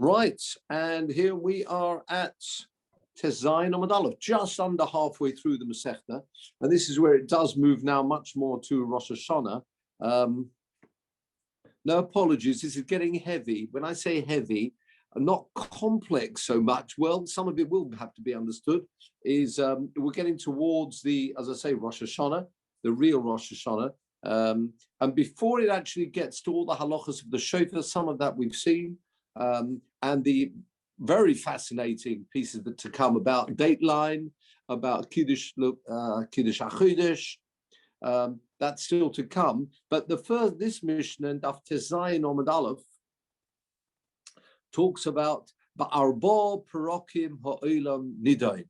Right, and here we are at Tes Zayin Amud Aleph, just under halfway through the Masechta, and this is where it does move now much more to Rosh Hashanah. No apologies, this is getting heavy. When I say heavy, not complex so much, well, some of it will have to be understood, is we're getting towards the, as I say, Rosh Hashanah, the real Rosh Hashanah, and before it actually gets to all the halachas of the shofar, some of that we've seen, and the very fascinating pieces that to come about Dateline, about Kiddush HaChodesh, that's still to come. But this Mishnah, Daf Tes Zayin Amud Aleph, talks about Ba'arba Perokim Ha'olam Nidain.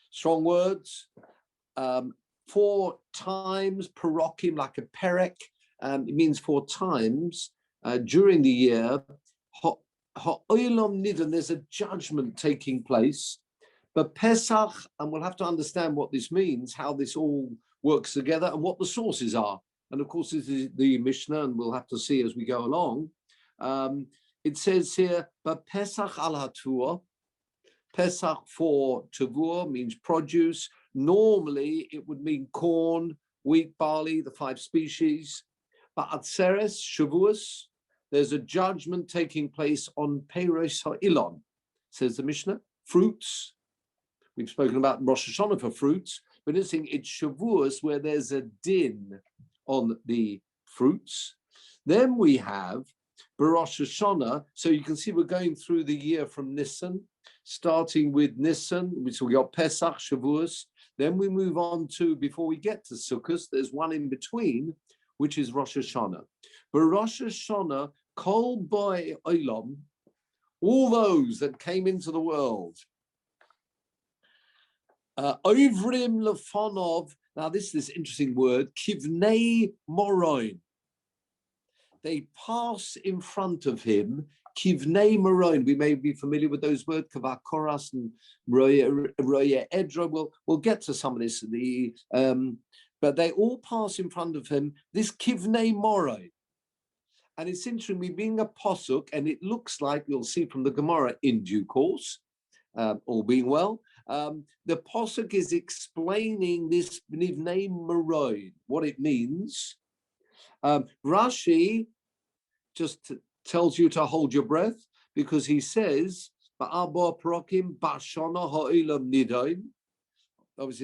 Strong words. 4 times Perokim, like a perek, it means 4 times during the year. Ha'olam Nidain, there's a judgment taking place. But Pesach, and we'll have to understand what this means, how this all works together, and what the sources are. And of course, this is the Mishnah, and we'll have to see as we go along. It says here, but Pesach al Hatua, Pesach for Tavua means produce. Normally, it would mean corn, wheat, barley, the 5 species. But Atzeres, Shavuos, there's a judgment taking place on Peiros Ha'ilon, says the Mishnah, fruits. We've spoken about Rosh Hashanah for fruits, but it's Shavuos where there's a din on the fruits. Then we have Rosh Hashanah, so you can see we're going through the year from Nisan, starting with Nisan, so we got Pesach, Shavuos. Then we move on to, before we get to Sukkot, there's one in between, which is Rosh Hashanah. But Rosh Hashanah, Kol Boi Olam, all those that came into the world, Ovrim Lefonov, now this interesting word, Kivnei Moroin. They pass in front of him, Kivnei Moroin. We may be familiar with those words, Kavakoras and Roya Edra. We'll get to some of this. But they all pass in front of him, this Kivnei Moroin. And it's interesting, being a posuk, and it looks like, you'll see from the Gemara in due course, all being well, the posuk is explaining this Nivnei Moroin, what it means. Rashi just tells you to hold your breath, because he says, obviously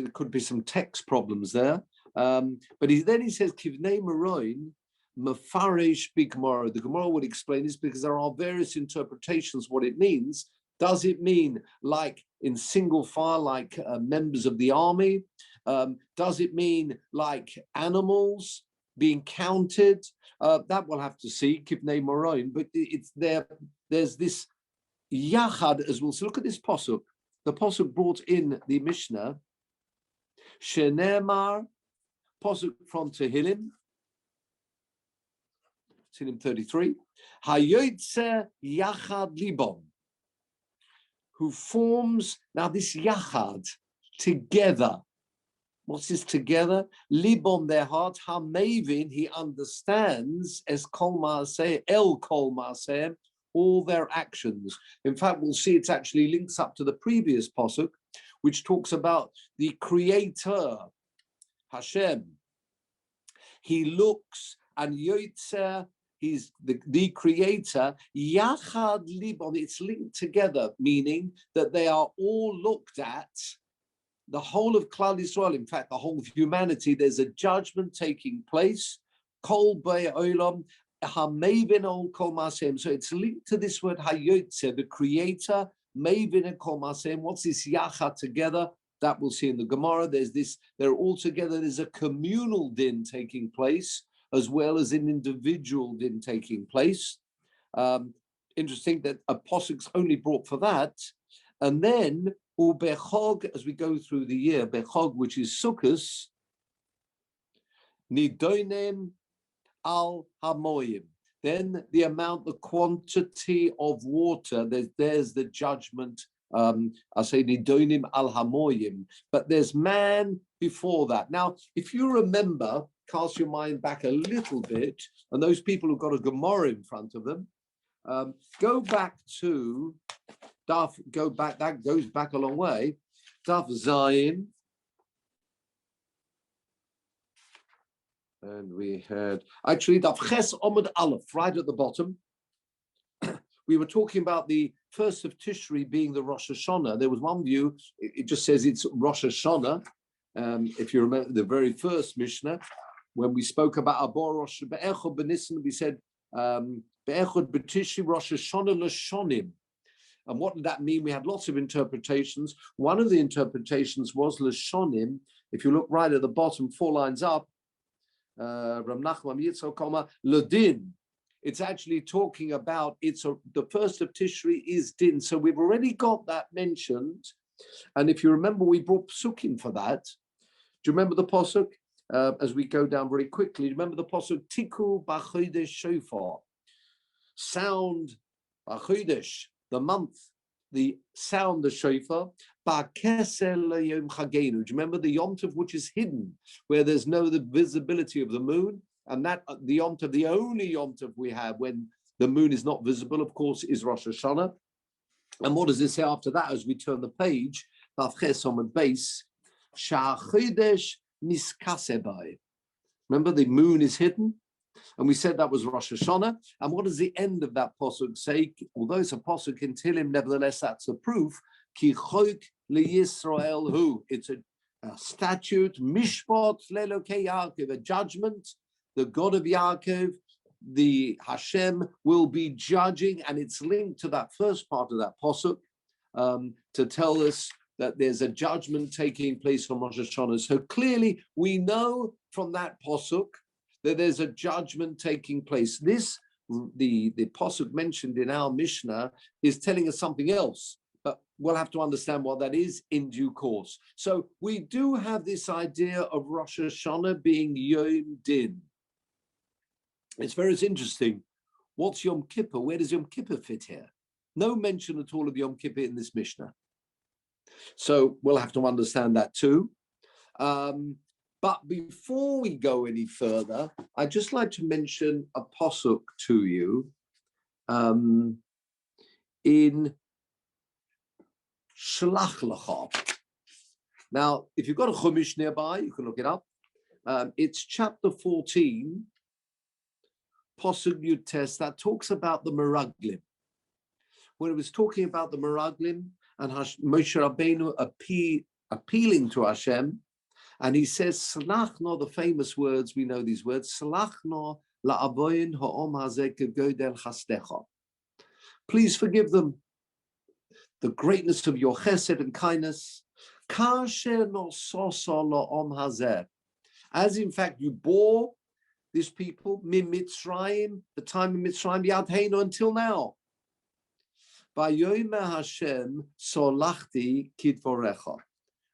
there could be some text problems there. But then he says, Kivnei Moroin, Mefarish Big Gemara. The Gemara would explain this because there are various interpretations what it means. Does it mean like in single file, like members of the army? Does it mean like animals being counted? That we'll have to see, Kivnei Moroin. But it's there. There's this Yachad as well. So look at this posuk. The posuk brought in the Mishnah. Shenemar, posuk from Tehillim. Tehillim 33. Hayotze Yachad Libon, who forms, now this Yachad, together. What's this together? Libon, their heart. Hamavin, he understands, as Kol Maaseh, El Kol Maaseh, all their actions. In fact, we'll see it actually links up to the previous posuk, which talks about the Creator, Hashem. He looks, and Yotzer, he's the Creator. Yachad Libon, it's linked together, meaning that they are all looked at. The whole of Klal Yisrael, in fact, the whole of humanity, there's a judgment taking place. Kol B'ei Olam, HaMevin Ol Kol Maaseh. So it's linked to this word Hayotze, the Creator, Mevin and Kol Maaseh. What's this Yachad together? That we'll see in the Gemara. There's this, they're all together. There's a communal din taking place, as well as an individual din taking place. Interesting that a posuk's only brought for that. And then, Ubechog, as we go through the year, Bechog, which is Sukkos, Nidonim al Hamoyim. Then the amount, the quantity of water, there's the judgment. I say Nidonim al Hamoyim, but there's man before that. Now, if you remember, cast your mind back a little bit, and those people who've got a Gemara in front of them, Go back to Daf, that goes back a long way. Daf Zayin. And we had, actually, Daf Ches Omid Aleph, right at the bottom. We were talking about the first of Tishri being the Rosh Hashanah. There was one view, it just says it's Rosh Hashanah. If you remember the very first Mishnah, when we spoke about Abor Rosh Be'echod B'Nisan, we said, Be'echod B'Tishri Rosh Hashanah L'Shonim. And what did that mean? We had lots of interpretations. One of the interpretations was L'Shonim. If you look right at the bottom, 4 lines up, Ram Nachman Yitzchak, Ledin. It's actually talking about the first of Tishri is Din. So we've already got that mentioned. And if you remember, we brought psukim for that. Do you remember the pasuk? As we go down very quickly, remember the pasuk Tiku B'Chodesh Shofar. Sound B'Chodesh, the month, the sound the shofar. Ba'Kesel Yom Chagenu. Do you remember the Yom Tov which is hidden, where there's no the visibility of the moon? And that the Yom Tov, the only Yom Tov we have when the moon is not visible, of course, is Rosh Hashanah. And what does it say after that as we turn the page? Daf Ches Omid Beis, Sha'chodesh Niskasebai. Remember, the moon is hidden, and we said that was Rosh Hashanah. And what does the end of that pasuk say? Although it's a pasuk in Tehillim, nevertheless, that's a proof. Ki choik liYisrael hu. It's a statute, mishpat lelokei Yaakov, a judgment. The God of Yaakov, the Hashem, will be judging, and it's linked to that first part of that pasuk to tell us that there's a judgment taking place on Rosh Hashanah. So clearly, we know from that pasuk that there's a judgment taking place. This, the pasuk mentioned in our Mishnah, is telling us something else, but we'll have to understand what that is in due course. So we do have this idea of Rosh Hashanah being Yom Din. It's very interesting. What's Yom Kippur? Where does Yom Kippur fit here? No mention at all of Yom Kippur in this Mishnah. So we'll have to understand that too. But before we go any further, I'd just like to mention a pasuk to you in Shlach Lecha. Now, if you've got a Chumash nearby, you can look it up. It's chapter 14, pasuk Yud Tes, that talks about the Meraglim. When it was talking about the Meraglim and Moshe Rabbeinu appealing to Hashem, and he says, Salachno, the famous words, we know these words, Salachno la'avoyin ha'om hazeh kegodel chastecha. Please forgive them the greatness of your chesed and kindness. Kasher nososo la'om hazeh. As in fact you bore this people, min Mitzrayim, the time of Mitzrayim, yadheinu, until now. Vayomer Hashem solachti kidvorecha.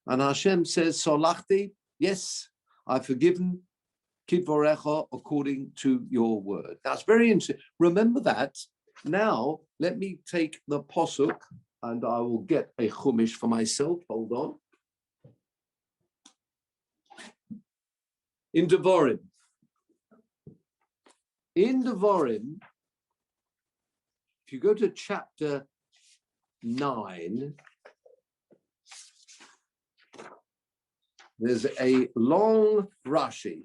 And Hashem says, solachti, yes, I've forgiven kidvorecha according to your word. That's very interesting. Remember that. Now, let me take the posuk, and I will get a chumash for myself. Hold on. In Devarim. In Devarim, if you go to chapter 9, there's a long Rashi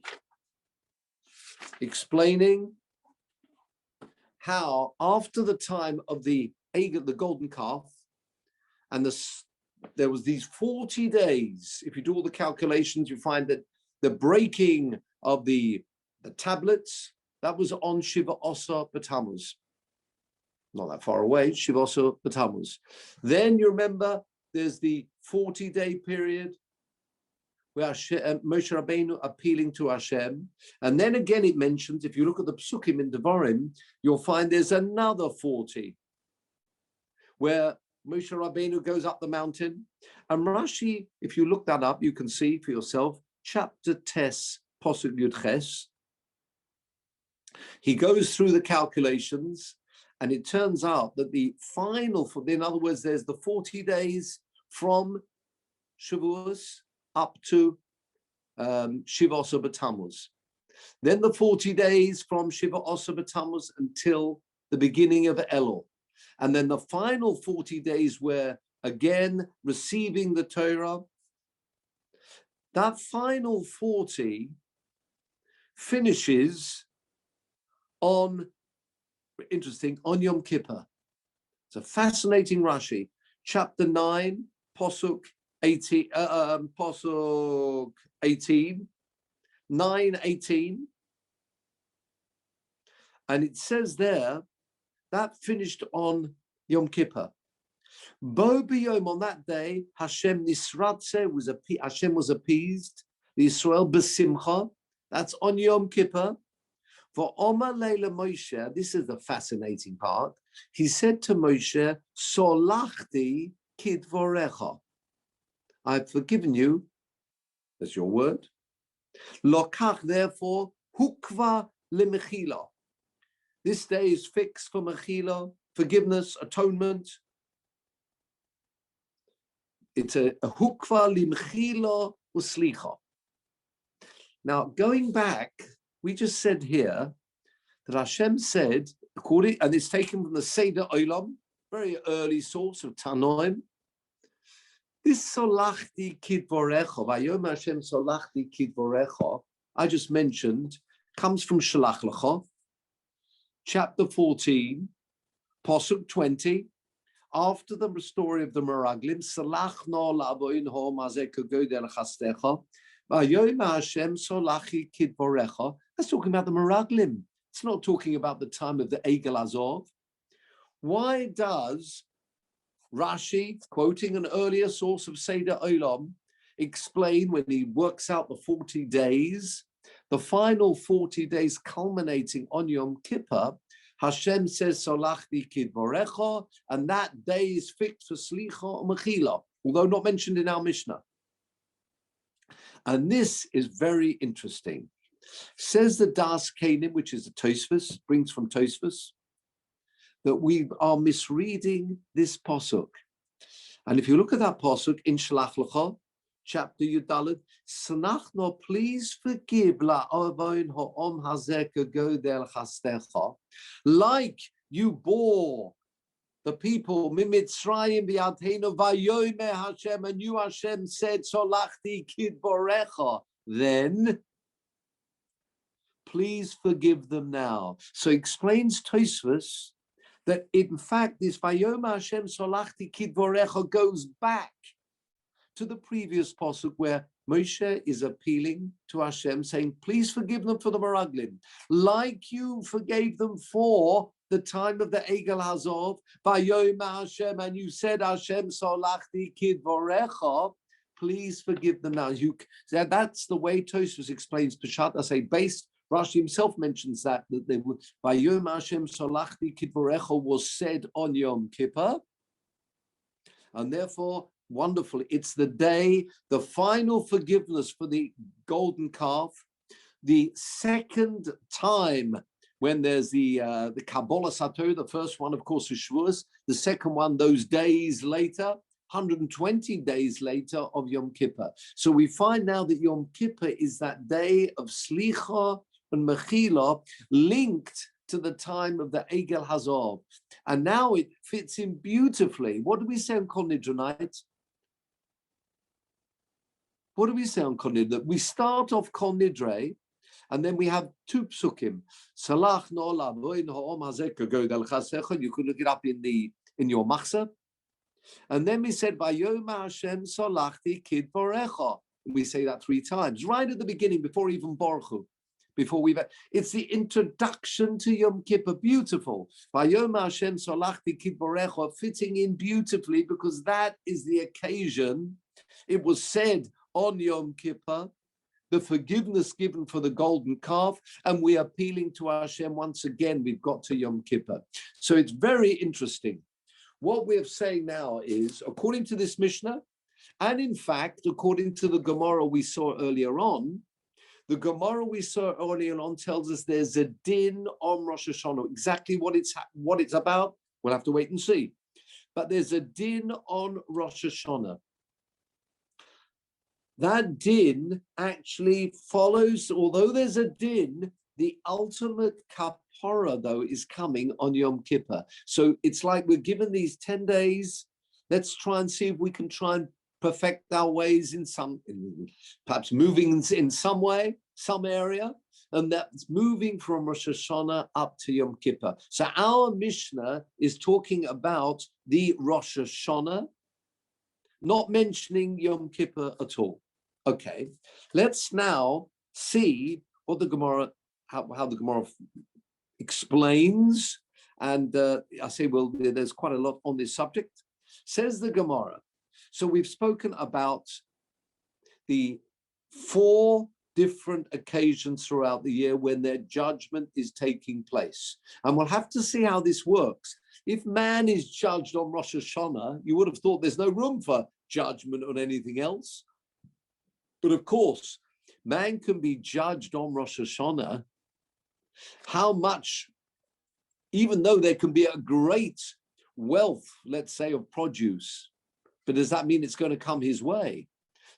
explaining how after the time of the golden calf, and there was these 40 days, if you do all the calculations, you find that the breaking of the tablets, that was on Shiva Osa B'Tammuz. Not that far away, Shiva Osa B'Tammuz. Then you remember there's the 40-day period where Moshe Rabbeinu appealing to Hashem. And then again it mentions, if you look at the Psukim in Devarim, you'll find there's another 40 where Moshe Rabbeinu goes up the mountain. And Rashi, if you look that up, you can see for yourself, chapter Tes, Posuk Yud Ches. He goes through the calculations, and it turns out that the final, in other words, there's the 40 days from Shavuos up to Shiva Osa B'Tammuz. Then the 40 days from Shiva Osa B'Tammuz until the beginning of Elul. And then the final 40 days were again receiving the Torah. That final 40 finishes on, interesting, on Yom Kippur. It's a fascinating Rashi. Chapter 9, Posuk 18, Posuk 18, 9:18. And it says there, that finished on Yom Kippur. Bo b'yom, on that day, Hashem nisratze, Hashem was appeased, the Israel b'simcha, that's on Yom Kippur. For Omar Leila Moshe, this is the fascinating part, he said to Moshe, Solachti kidvorecha, I've forgiven you, that's your word. Lokach, therefore, hukva lemechila. This day is fixed for mechila, forgiveness, atonement. It's a hukva limechila uslicha. Now, going back, we just said here that Hashem said, according, and it's taken from the Seder Olam, very early source of Tanoim. This solachti kidvorecha, vayom Hashem solachti kidvorecha, I just mentioned, comes from Shalach Lecha, chapter 14, Posuk 20. After the story of the Meraglim, Salach no la'avoin ho mazeh kagodel chastecha, vayom Hashem solachi kidvorecha. That's talking about the Meraglim. It's not talking about the time of the Egel Azov. Why does Rashi, quoting an earlier source of Seder Olam, explain when he works out the 40 days, the final 40 days culminating on Yom Kippur, Hashem says, Solachti kidvorecha, and that day is fixed for Slicha or Mechila, although not mentioned in our Mishnah. And this is very interesting. Says the Das Kanim, which is the Tosfos, brings from Tosfos, that we are misreading this posuk. And if you look at that posuk in Shalach Lecha, chapter Yudalad, Sanachno, please forgive la avoin ha'om hazeh kagodel chastecha, like you bore the people Mimitzrayim b'yadheinu vayomer Hashem, and you Hashem said solachti kidvorecha, then please forgive them now. So explains Tosfos that in fact this Vayomer Hashem solachti kidvorecha goes back to the previous pasuk where Moshe is appealing to Hashem, saying, please forgive them for the Meraglim, like you forgave them for the time of the Egel Hazov, Vayomer Hashem, and you said Hashem solachti kidvorecha, please forgive them now. That's the way Tosfos explains Peshat. I say based, Rashi himself mentions that they would, Vayom Hashem solachti kidvorecha was said on Yom Kippur, and therefore, wonderful, it's the day, the final forgiveness for the golden calf, the second time when there's the Kabbalah Sator, the first one, of course, is Shavuos, the second one, those days later, 120 days later of Yom Kippur. So we find now that Yom Kippur is that day of Slicha and Mechila linked to the time of the Egel Hazov. And now it fits in beautifully. What do we say on Kol Nidre night? What do we say on Kol Nidre? We start off Kol Nidre, and then we have two psukim. Salach no la'avoin ha'om hazeh kagodel chastecha. You could look it up in your machzor. And then we said, Vayomer Hashem solachti kidvorecha. We say that 3 times, right at the beginning, before even Baruch Hu. It's the introduction to Yom Kippur, beautiful. Vayomer Hashem solachti kidvorecha, fitting in beautifully, because that is the occasion. It was said on Yom Kippur, the forgiveness given for the golden calf, and we are appealing to Hashem once again. We've got to Yom Kippur. So it's very interesting. What we're saying now is, according to this Mishnah, and in fact, according to the Gemara we saw earlier on, the Gemara we saw earlier on tells us there's a din on Rosh Hashanah. Exactly what it's about, we'll have to wait and see. But there's a din on Rosh Hashanah. That din actually follows, although there's a din, the ultimate kapara, though, is coming on Yom Kippur. So it's like we're given these 10 days. Let's try and see if we can try and perfect our ways perhaps moving in some way, some area. And that's moving from Rosh Hashanah up to Yom Kippur. So our Mishnah is talking about the Rosh Hashanah, not mentioning Yom Kippur at all. Okay, let's now see what the Gemara, how the Gemara explains. And I say, well, there's quite a lot on this subject. Says the Gemara. So we've spoken about the 4 different occasions throughout the year when their judgment is taking place. And we'll have to see how this works. If man is judged on Rosh Hashanah, you would have thought there's no room for judgment on anything else. But of course, man can be judged on Rosh Hashanah. How much, even though there can be a great wealth, let's say, of produce, but does that mean it's going to come his way?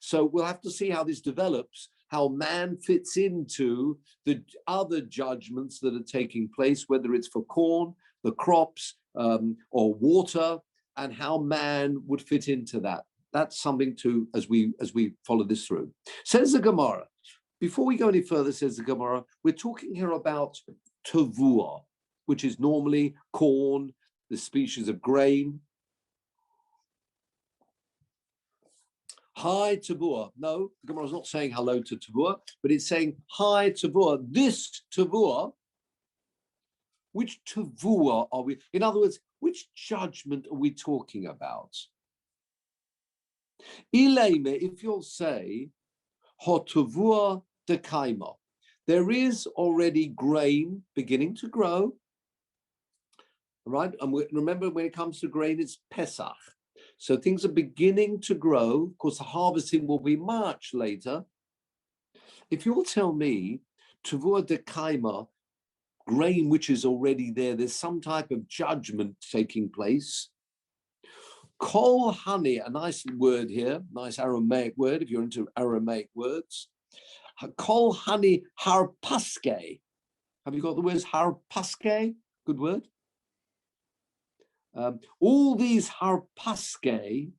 So we'll have to see how this develops, how man fits into the other judgments that are taking place, whether it's for corn, the crops, or water, and how man would fit into that. That's something to, as we follow this through. Says the Gemara. Before we go any further, says the Gemara, we're talking here about tavua, which is normally corn, the species of grain. Hi, Tavua. No, the Gemara is not saying hello to Tavua, but it's saying, hi, Tavua. This Tavua, which Tavua are we? In other words, which judgment are we talking about? Ileme, if you'll say, ho Tavua de Kaima, there is already grain beginning to grow, right? And remember, when it comes to grain, it's Pesach. So things are beginning to grow. Of course, the harvesting will be much later. If you'll tell me, Tavua de Kaima, grain which is already there, there's some type of judgment taking place. Kol honey, a nice word here, nice Aramaic word, if you're into Aramaic words. Kol honey harpaske. Have you got the words harpaske? Good word. All these harpaske,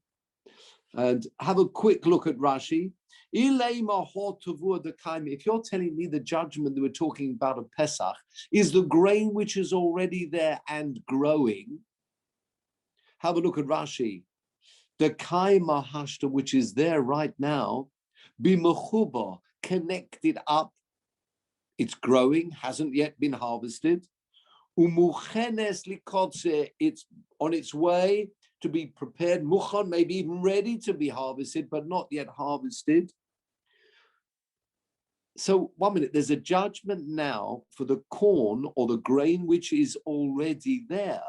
and have a quick look at Rashi. If you're telling me the judgment that we're talking about of Pesach is the grain which is already there and growing, have a look at Rashi. The kaima hashta, which is there right now, bimechuba, connected up, it's growing, hasn't yet been harvested. Umuchenes likotze, it's on its way to be prepared, muchan, maybe even ready to be harvested, but not yet harvested. So 1 minute, there's a judgment now for the corn or the grain which is already there.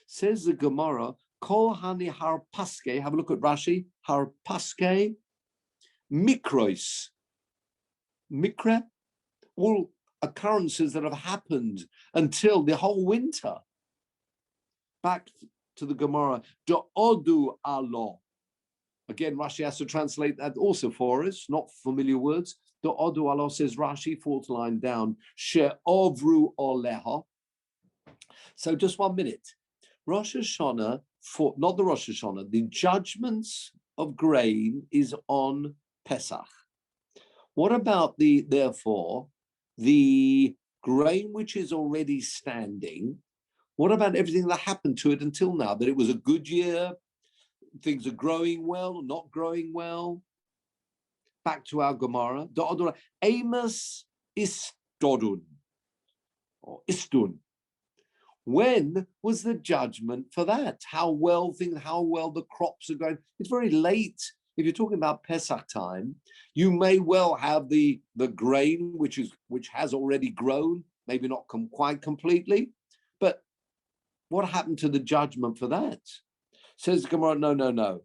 Says the Gemara, kol hani harpaske, have a look at Rashi, harpaske, mikrois, mikre, all occurrences that have happened until the whole winter. Back to the Gemara, Do'odu alo. Again, Rashi has to translate that also for us, not familiar words. Do'odu alo, says Rashi, 4th line down, she'ovru oleha. So just 1 minute. Rosh Hashanah, not the Rosh Hashanah, the judgments of grain is on Pesach. What about therefore, the grain which is already standing? What about everything that happened to it until now? That it was a good year, things are growing well, not growing well? Back to our Gemara. Amos istodun, or istun. When was the judgment for that? How well the crops are going? It's very late. If you're talking about Pesach time, you may well have the grain which has already grown, maybe not quite completely, but what happened to the judgment for that? Says Gemara, no.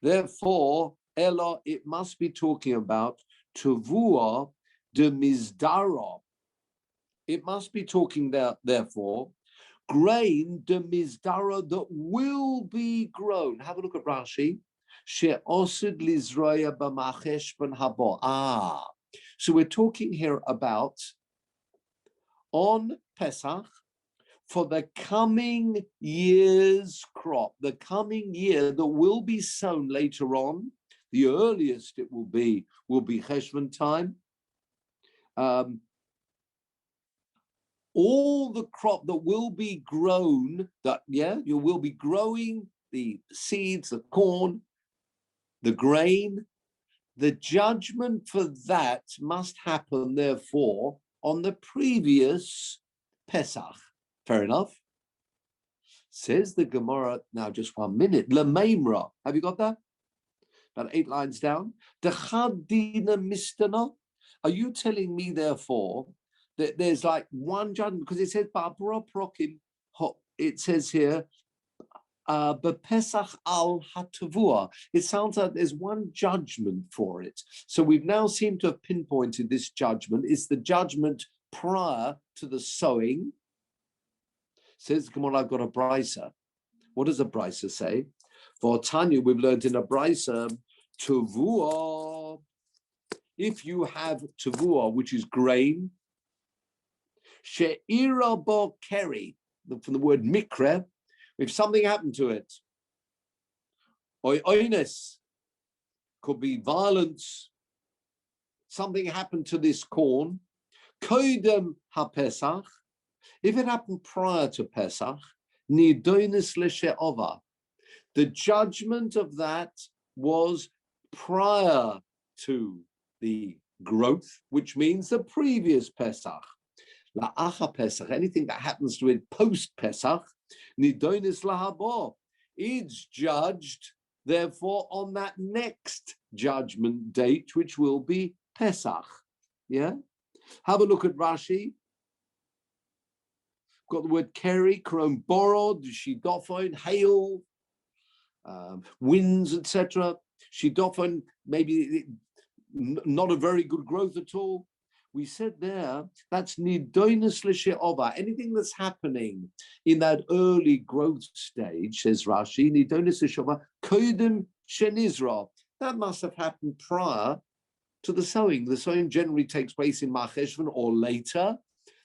Therefore, Ella, it must be talking about Tavua de Mizdara. It must be talking therefore, grain de Mizdara that will be grown. Have a look at Rashi. She'osid lizroya b'machesh ben habo. So we're talking here about on Pesach for the coming year's crop, the coming year that will be sown later on. The earliest it will be Cheshvan time. All the crop that will be grown, you will be growing the seeds, the corn, the grain. The judgment for that must happen, therefore, on the previous Pesach. Fair enough. Says the Gemara, now just 1 minute, L'meimra. Have you got that? About 8 lines down. Dechadina mistana. Are you telling me, therefore, that there's like one judgment? Because it says, Ba'abra prokim, it says here, B'Pesach al hatavua. It sounds like there's one judgment for it. So we've now seemed to have pinpointed this judgment. It's the judgment prior to the sowing. Says, come on, I've got a brisa. What does a brisa say? For Tanya, we've learned in a brisa, tavua. If you have tavua, which is grain, she'ira bo keri, from the word mikre, if something happened to it, oines, could be violence, something happened to this corn, koidem ha-pesach, if it happened prior to Pesach, nidonis l'she'ova, the judgment of that was prior to the growth, which means the previous Pesach. La'acha Pesach, anything that happens to it post-Pesach, nidonis lahabo, it's judged, therefore, on that next judgment date, which will be Pesach. Yeah? Have a look at Rashi. Got the word keri, kron borod, shidofon, hail, winds, etc. Shidofon, maybe not a very good growth at all. We said there, that's nidonis l'she'ova. Anything that's happening in that early growth stage, says Rashi, nidonis l'she'ova, kodim shenizra. That must have happened prior to the sowing. The sowing generally takes place in Mar Cheshvan or later.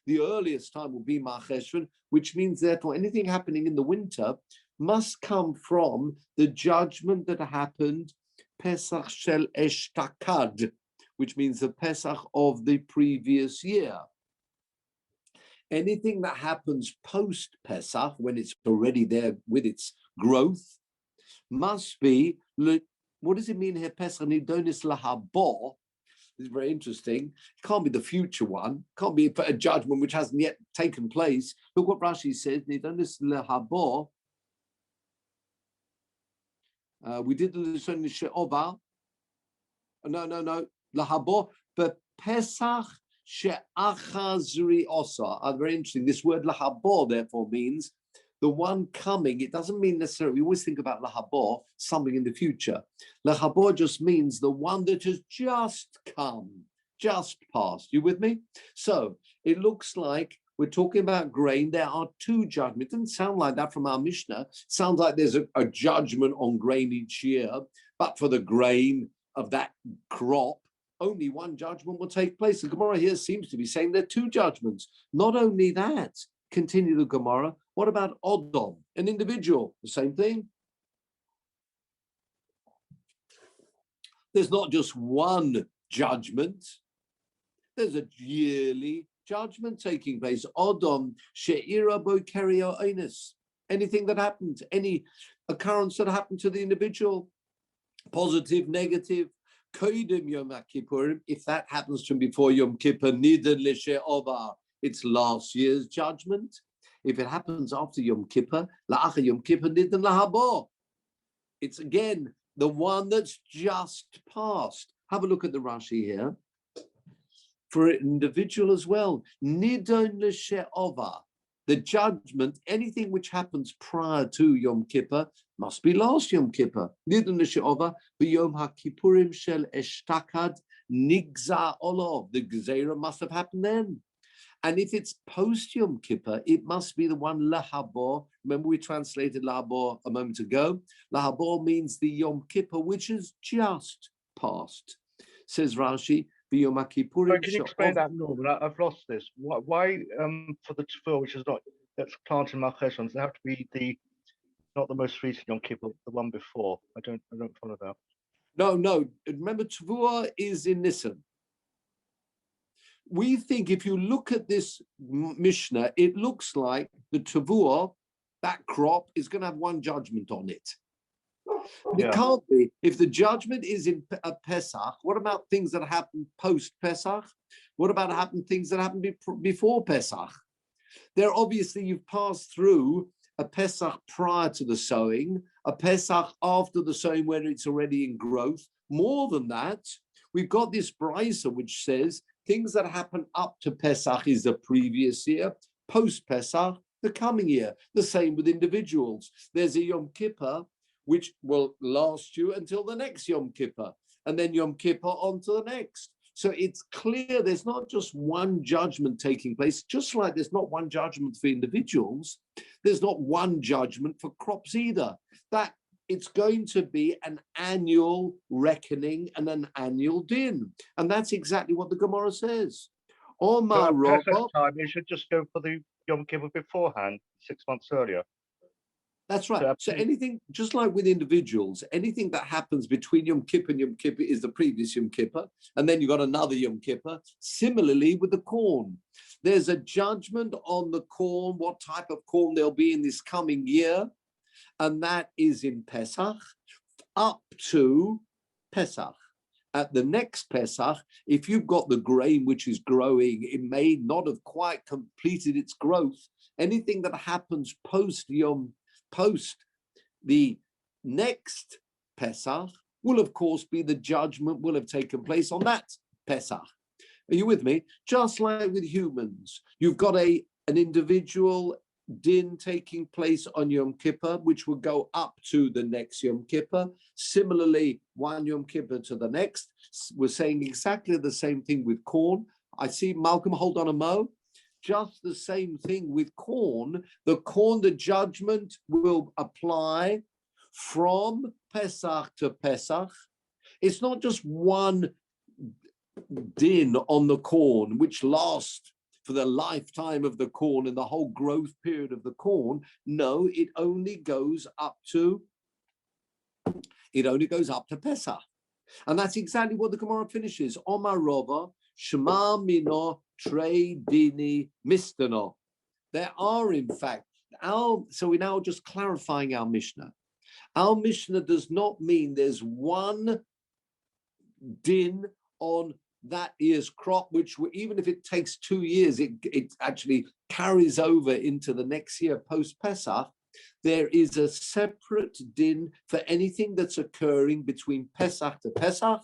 The earliest time will be Mar Cheshvan, which means, therefore, anything happening in the winter must come from the judgment that happened Pesach shel Eshtakad, which means the Pesach of the previous year. Anything that happens post-Pesach, when it's already there with its growth, must be, what does it mean here, Pesach nidonis lahabo? This is very interesting. It can't be the future one. It can't be a judgment which hasn't yet taken place. Look what Rashi says, nidonis lahabo. We did the Lishon She'ova. No. Lahabo, but Pesach she'achazri osa. Very interesting. This word lahabo, therefore, means the one coming. It doesn't mean necessarily, we always think about lahabo, something in the future. Lahabo just means the one that has just come, just passed. You with me? So it looks like we're talking about grain. There are 2 judgments. It doesn't sound like that from our Mishnah. It sounds like there's a judgment on grain each year, but for the grain of that crop, only one judgment will take place. The Gemara here seems to be saying there are 2 judgments. Not only that, continue the Gemara, what about Odom, an individual? The same thing. There's not just one judgment. There's a yearly judgment taking place. Odom, she'ira bo kerio oines. Anything that happened, any occurrence that happened to the individual, positive, negative, kodim Yom Kippurim, if that happens to him before Yom Kippur, nidan l'she'ova, it's last year's judgment. If it happens after Yom Kippur, la'acha Yom Kippur nidan lahabo. It's again the one that's just passed. Have a look at the Rashi here. For an individual as well, nidon l'she'ova, the judgment, anything which happens prior to Yom Kippur must be last Yom Kippur. Nidon l'she'ova, b'yom ha'kippurim shel eshtakad nigza olov. The Gezerah must have happened then. And if it's post Yom Kippur, it must be the one lahabo. Remember we translated lahabo a moment ago. Lahabo means the Yom Kippur, which is just passed. Says Rashi, Sorry, can you explain that more? I've lost this. Why for the tefillah, which is not that's planted Malchesh, does it have to be not the most recent Yom Kippur, the one before? I don't follow that. No. Remember, Tavua is in Nisan. We think if you look at this Mishnah, it looks like the Tavua, that crop, is going to have one judgment on it. It can't be. If the judgment is in Pesach, what about things that happen post-Pesach? What about things that happen before Pesach? There, obviously, you've passed through a Pesach prior to the sowing, a Pesach after the sowing where it's already in growth. More than that, we've got this brisa which says things that happen up to Pesach is the previous year, post-Pesach, the coming year. The same with individuals. There's a Yom Kippur which will last you until the next Yom Kippur, and then Yom Kippur on to the next. So it's clear there's not just one judgment taking place, just like there's not one judgment for individuals, there's not one judgment for crops either. That it's going to be an annual reckoning and an annual din. And that's exactly what the Gemara says. Omar Pesach time, you should just go for the Yom Kippur beforehand, 6 months earlier. That's right. So anything, just like with individuals, anything that happens between Yom Kippur and Yom Kippur is the previous Yom Kippur, and then you've got another Yom Kippur. Similarly with the corn, there's a judgment on the corn, what type of corn there'll be in this coming year, and that is in Pesach up to Pesach. At the next Pesach, if you've got the grain which is growing, it may not have quite completed its growth. Anything that happens post the next Pesach will, of course, be the judgment will have taken place on that Pesach. Are you with me? Just like with humans, you've got an individual din taking place on Yom Kippur, which will go up to the next Yom Kippur. Similarly, one Yom Kippur to the next. We're saying exactly the same thing with corn. I see Malcolm, hold on a mo. Just the same thing with corn. The judgment will apply from Pesach to Pesach. It's not just one din on the corn, which lasts for the lifetime of the corn and the whole growth period of the corn. No, it only goes up to Pesach. And that's exactly what the Gemara finishes. Omar Rova, Shema Mino, Trei Dini Mistano. There are, in fact, so we're now just clarifying our Mishnah. Our Mishnah does not mean there's one din on that year's crop, which even if it takes 2 years, it actually carries over into the next year post-Pesach. There is a separate din for anything that's occurring between Pesach to Pesach,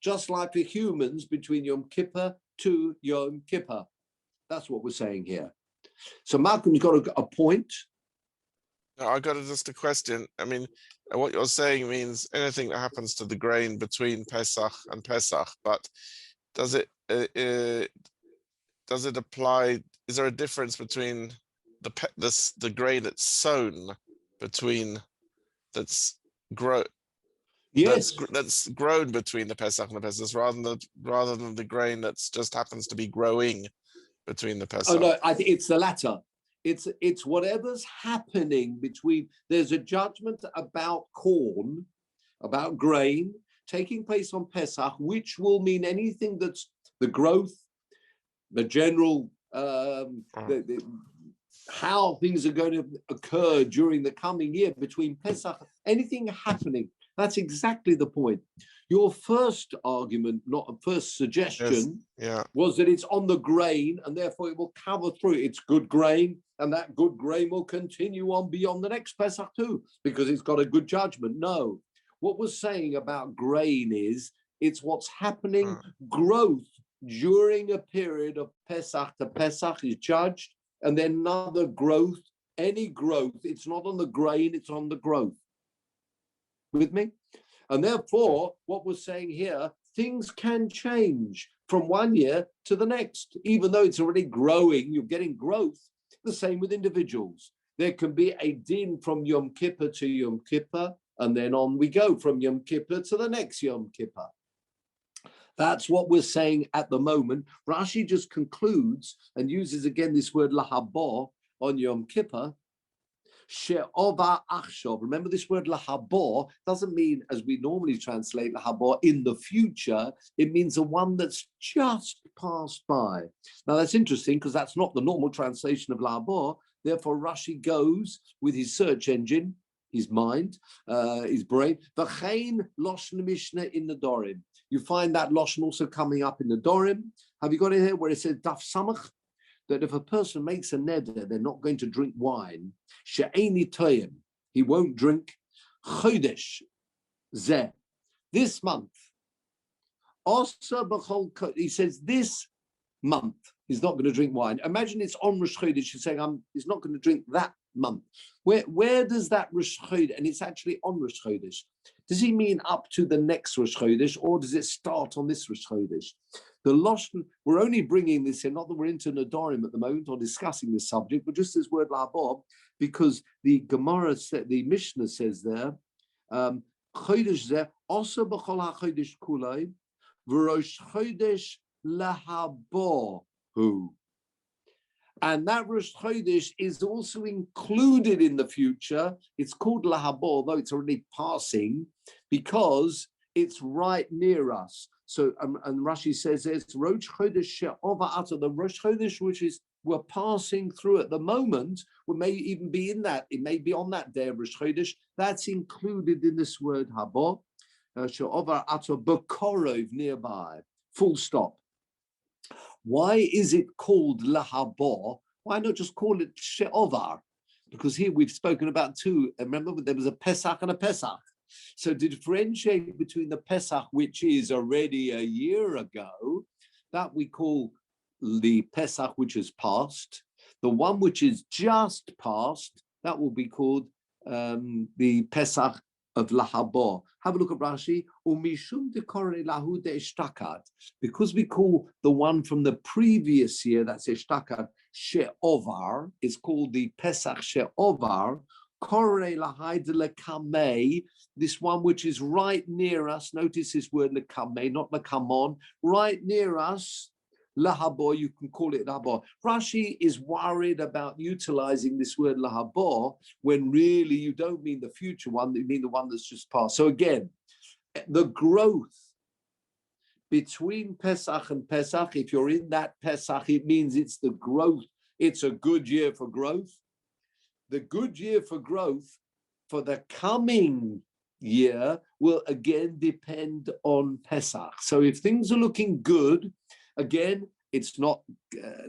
just like for humans between Yom Kippur to Yom Kippur. That's what we're saying here. So Malcolm's got a point. No, I got just a question. I mean, what you're saying means anything that happens to the grain between Pesach and Pesach, but does it apply? Is there a difference between the grain that's sown that's grown between the Pesach and the Pesach rather than the grain that's just happens to be growing between the Pesach? Oh no, I think it's the latter. It's whatever's happening between. There's a judgment about corn, about grain taking place on Pesach, which will mean anything that's the growth, the general, how things are going to occur during the coming year between Pesach, anything happening. That's exactly the point. Your first argument, first suggestion, was that it's on the grain and therefore it will cover through. It's good grain and that good grain will continue on beyond the next Pesach too, because it's got a good judgment. No, what we're saying about grain is it's what's happening, growth during a period of Pesach to Pesach is judged, and then another growth, any growth, it's not on the grain, it's on the growth. With me? And therefore, what we're saying here, things can change from one year to the next, even though it's already growing, you're getting growth. The same with individuals. There can be a din from Yom Kippur to Yom Kippur, and then on we go from Yom Kippur to the next Yom Kippur. That's what we're saying at the moment. Rashi just concludes and uses again this word lahabor on Yom Kippur. She'ova achshov. Remember, this word lahabor doesn't mean, as we normally translate lahabor, in the future. It means the one that's just passed by. Now that's interesting because that's not the normal translation of lahabor. Therefore, Rashi goes with his search engine, his mind, his brain. V'chein loshen mishnah in the Dorim. You find that loshen also coming up in the Dorim. Have you got it here where it says daf samach? That if a person makes a neder, they're not going to drink wine. She'eni toyim, he won't drink. Chodesh zeh, this month. Also b'chol, he says this month he's not going to drink wine. Imagine it's on Rosh Chodesh. He's saying he's not going to drink that month. Where does that Rosh Chodesh, and it's actually on Rosh Chodesh. Does he mean up to the next Rosh Chodesh, or does it start on this Rosh Chodesh? The Loshen, we're only bringing this in, not that we're into Nadorim at the moment or discussing this subject, but just this word lahabob, because the Gemara, the Mishnah says there, Chodesh zeh, also b'chol ha-chodesh kulay, v'rosh chodesh lahabohu. And that Rosh Chodesh is also included in the future. It's called lahabor, although it's already passing, because it's right near us. So, and Rashi says it's Rosh Chodesh she'ova ata, the Rosh Chodesh which is we're passing through at the moment. We may even be in that. It may be on that day of Rosh Chodesh. That's included in this word habor. She'ova ata b'korov, nearby. Full stop. Why is it called lahabor? Why not just call it she'ovar? Because here we've spoken about two. Remember, there was a Pesach and a Pesach. So to differentiate between the Pesach, which is already a year ago, that we call the Pesach which is past. The one which is just past, that will be called the Pesach of Lahabor. Have a look at Rashi. Because we call the one from the previous year, that's Eshtakad, She'ovar, is called the Pesach She'ovar. This one which is right near us. Notice this word lekame, not lekamon, right near us. Lahabor, you can call it lahabor. Rashi is worried about utilizing this word lahabor when really you don't mean the future one, you mean the one that's just passed. So again, the growth between Pesach and Pesach, if you're in that Pesach, it means it's the growth. It's a good year for growth. The good year for growth for the coming year will again depend on Pesach. So if things are looking good, again, it's not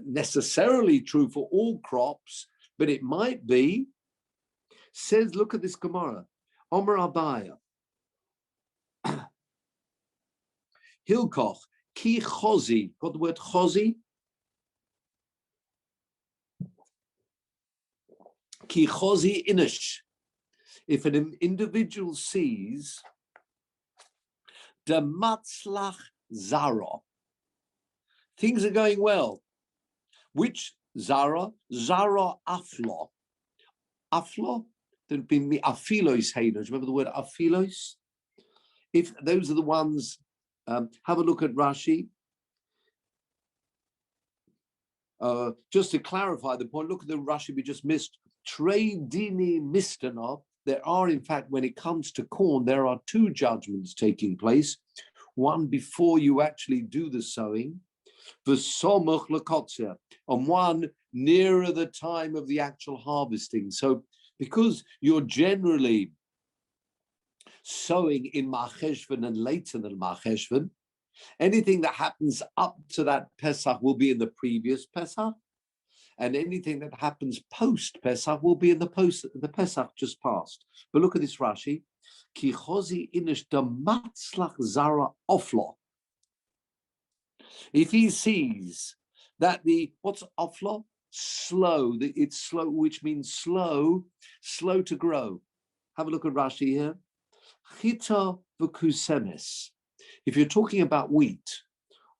necessarily true for all crops, but it might be. Says, look at this Gemara. Omer Abaya. Hilkoch, ki chozi. Got the word chozi? Ki chozi inish. If an individual sees the matzlach zara, things are going well. Which zara? Zara aflo. Aflo? There'd been the afilos heinos. Remember the word afilos? If those are the ones, have a look at Rashi. Just to clarify the point, look at the Rashi we just missed. Trei dini mistana. There are, in fact, when it comes to corn, there are two judgments taking place. One before you actually do the sowing, v'somuch l'kotzeh, and one nearer the time of the actual harvesting. So, because you're generally sowing in Macheshvan and later than Macheshvan, anything that happens up to that Pesach will be in the previous Pesach, and anything that happens post Pesach will be in the Pesach just past. But look at this Rashi: Ki chozi inish da matzlach zara oflo. If he sees that what's oflo? Slow. It's slow, which means slow to grow. Have a look at Rashi here. Chita v'kusemis. If you're talking about wheat,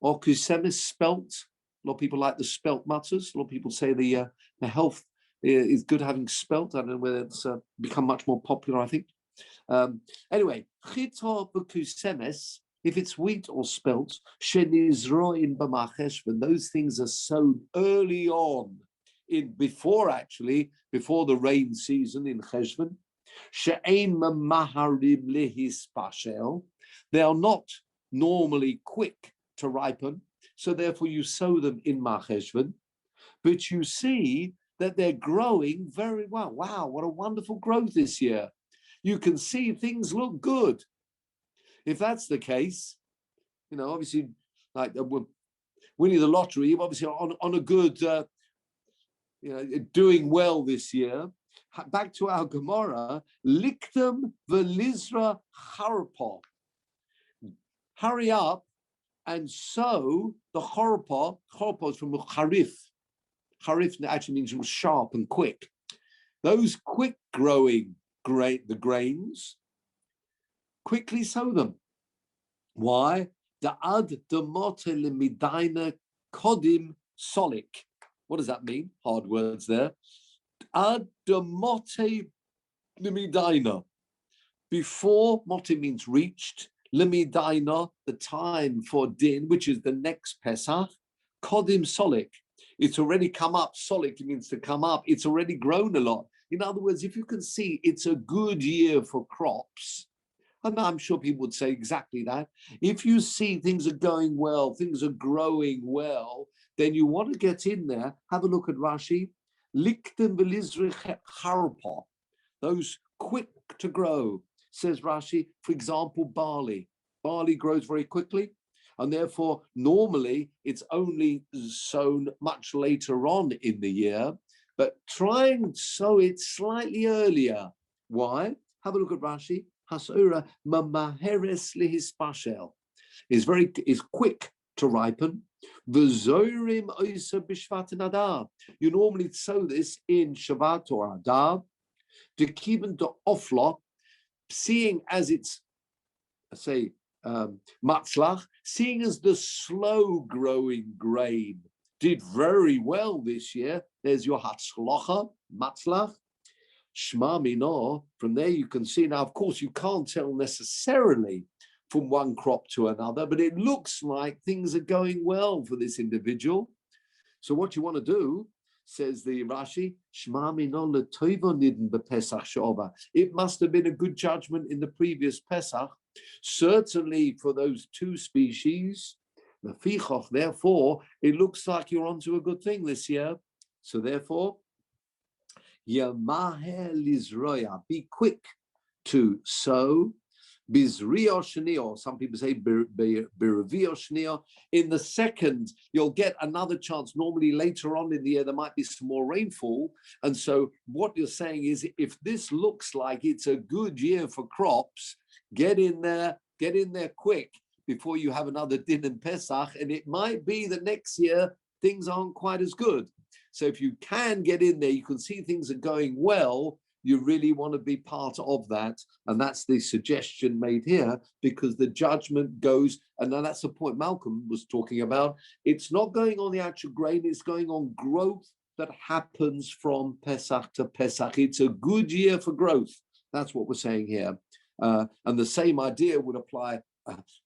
or kusemis spelt, a lot of people like the spelt matzahs. A lot of people say the health is good having spelt. I don't know whether it's become much more popular, I think. Anyway, chita v'kusemis, if it's wheat or spelt, shenizroin b'machesh, when those things are sown early on, before the rain season in Cheshvan, she'ein mamaharim lehispashel, they are not normally quick to ripen, so therefore you sow them in Macheshvan, but you see that they're growing very well. Wow, what a wonderful growth this year. You can see things look good. If that's the case, obviously, like winning the lottery, obviously on a good, doing well this year. Back to our Gemara, liktem velizra charpa. Hurry up and sow the chorpa. Chorpa is from charif. Charif actually means sharp and quick. Those quick growing the grains, quickly sow them. Why? Da'ad demote lemidaina kodim solik. What does that mean? Hard words there. Ad demote lemidaina. Before, mote means reached. Lemidaina, the time for din, which is the next Pesach. Kodim solik. It's already come up. Solik means to come up. It's already grown a lot. In other words, if you can see it's a good year for crops, and I'm sure people would say exactly that. If you see things are going well, things are growing well, then you want to get in there. Have a look at Rashi. Liktem velizri charpa. Those quick to grow, says Rashi. For example, barley. Barley grows very quickly, and therefore normally it's only sown much later on in the year. But try and sow it slightly earlier. Why? Have a look at Rashi. Hasura mamaheres lihispashel is quick to ripen. V'zorim oisa b'shvat and Adar. You normally sow this in Shabbat or Adar. To keep it to offlot, seeing as it's, matzlach, seeing as the slow growing grain did very well this year. There's your hatzlocha, matzlach. Shma Mino, from there you can see, now of course you can't tell necessarily from one crop to another, but it looks like things are going well for this individual. So what you want to do, says the Rashi, Shma Mino l'toivo nidin b'Pesach she'oba. It must have been a good judgment in the previous Pesach, certainly for those two species. Therefore, it looks like you're onto a good thing this year. So therefore, Yamaher lizroya, be quick to sow. Bizrio shnio, some people say birvio shnio. In the second, you'll get another chance. Normally later on in the year, there might be some more rainfall. And so what you're saying is, if this looks like it's a good year for crops, get in there quick before you have another din and Pesach. And it might be that next year, things aren't quite as good. So if you can get in there, you can see things are going well, you really want to be part of that. And that's the suggestion made here, because the judgment goes, and then that's the point Malcolm was talking about. It's not going on the actual grain, it's going on growth that happens from Pesach to Pesach. It's a good year for growth. That's what we're saying here. And the same idea would apply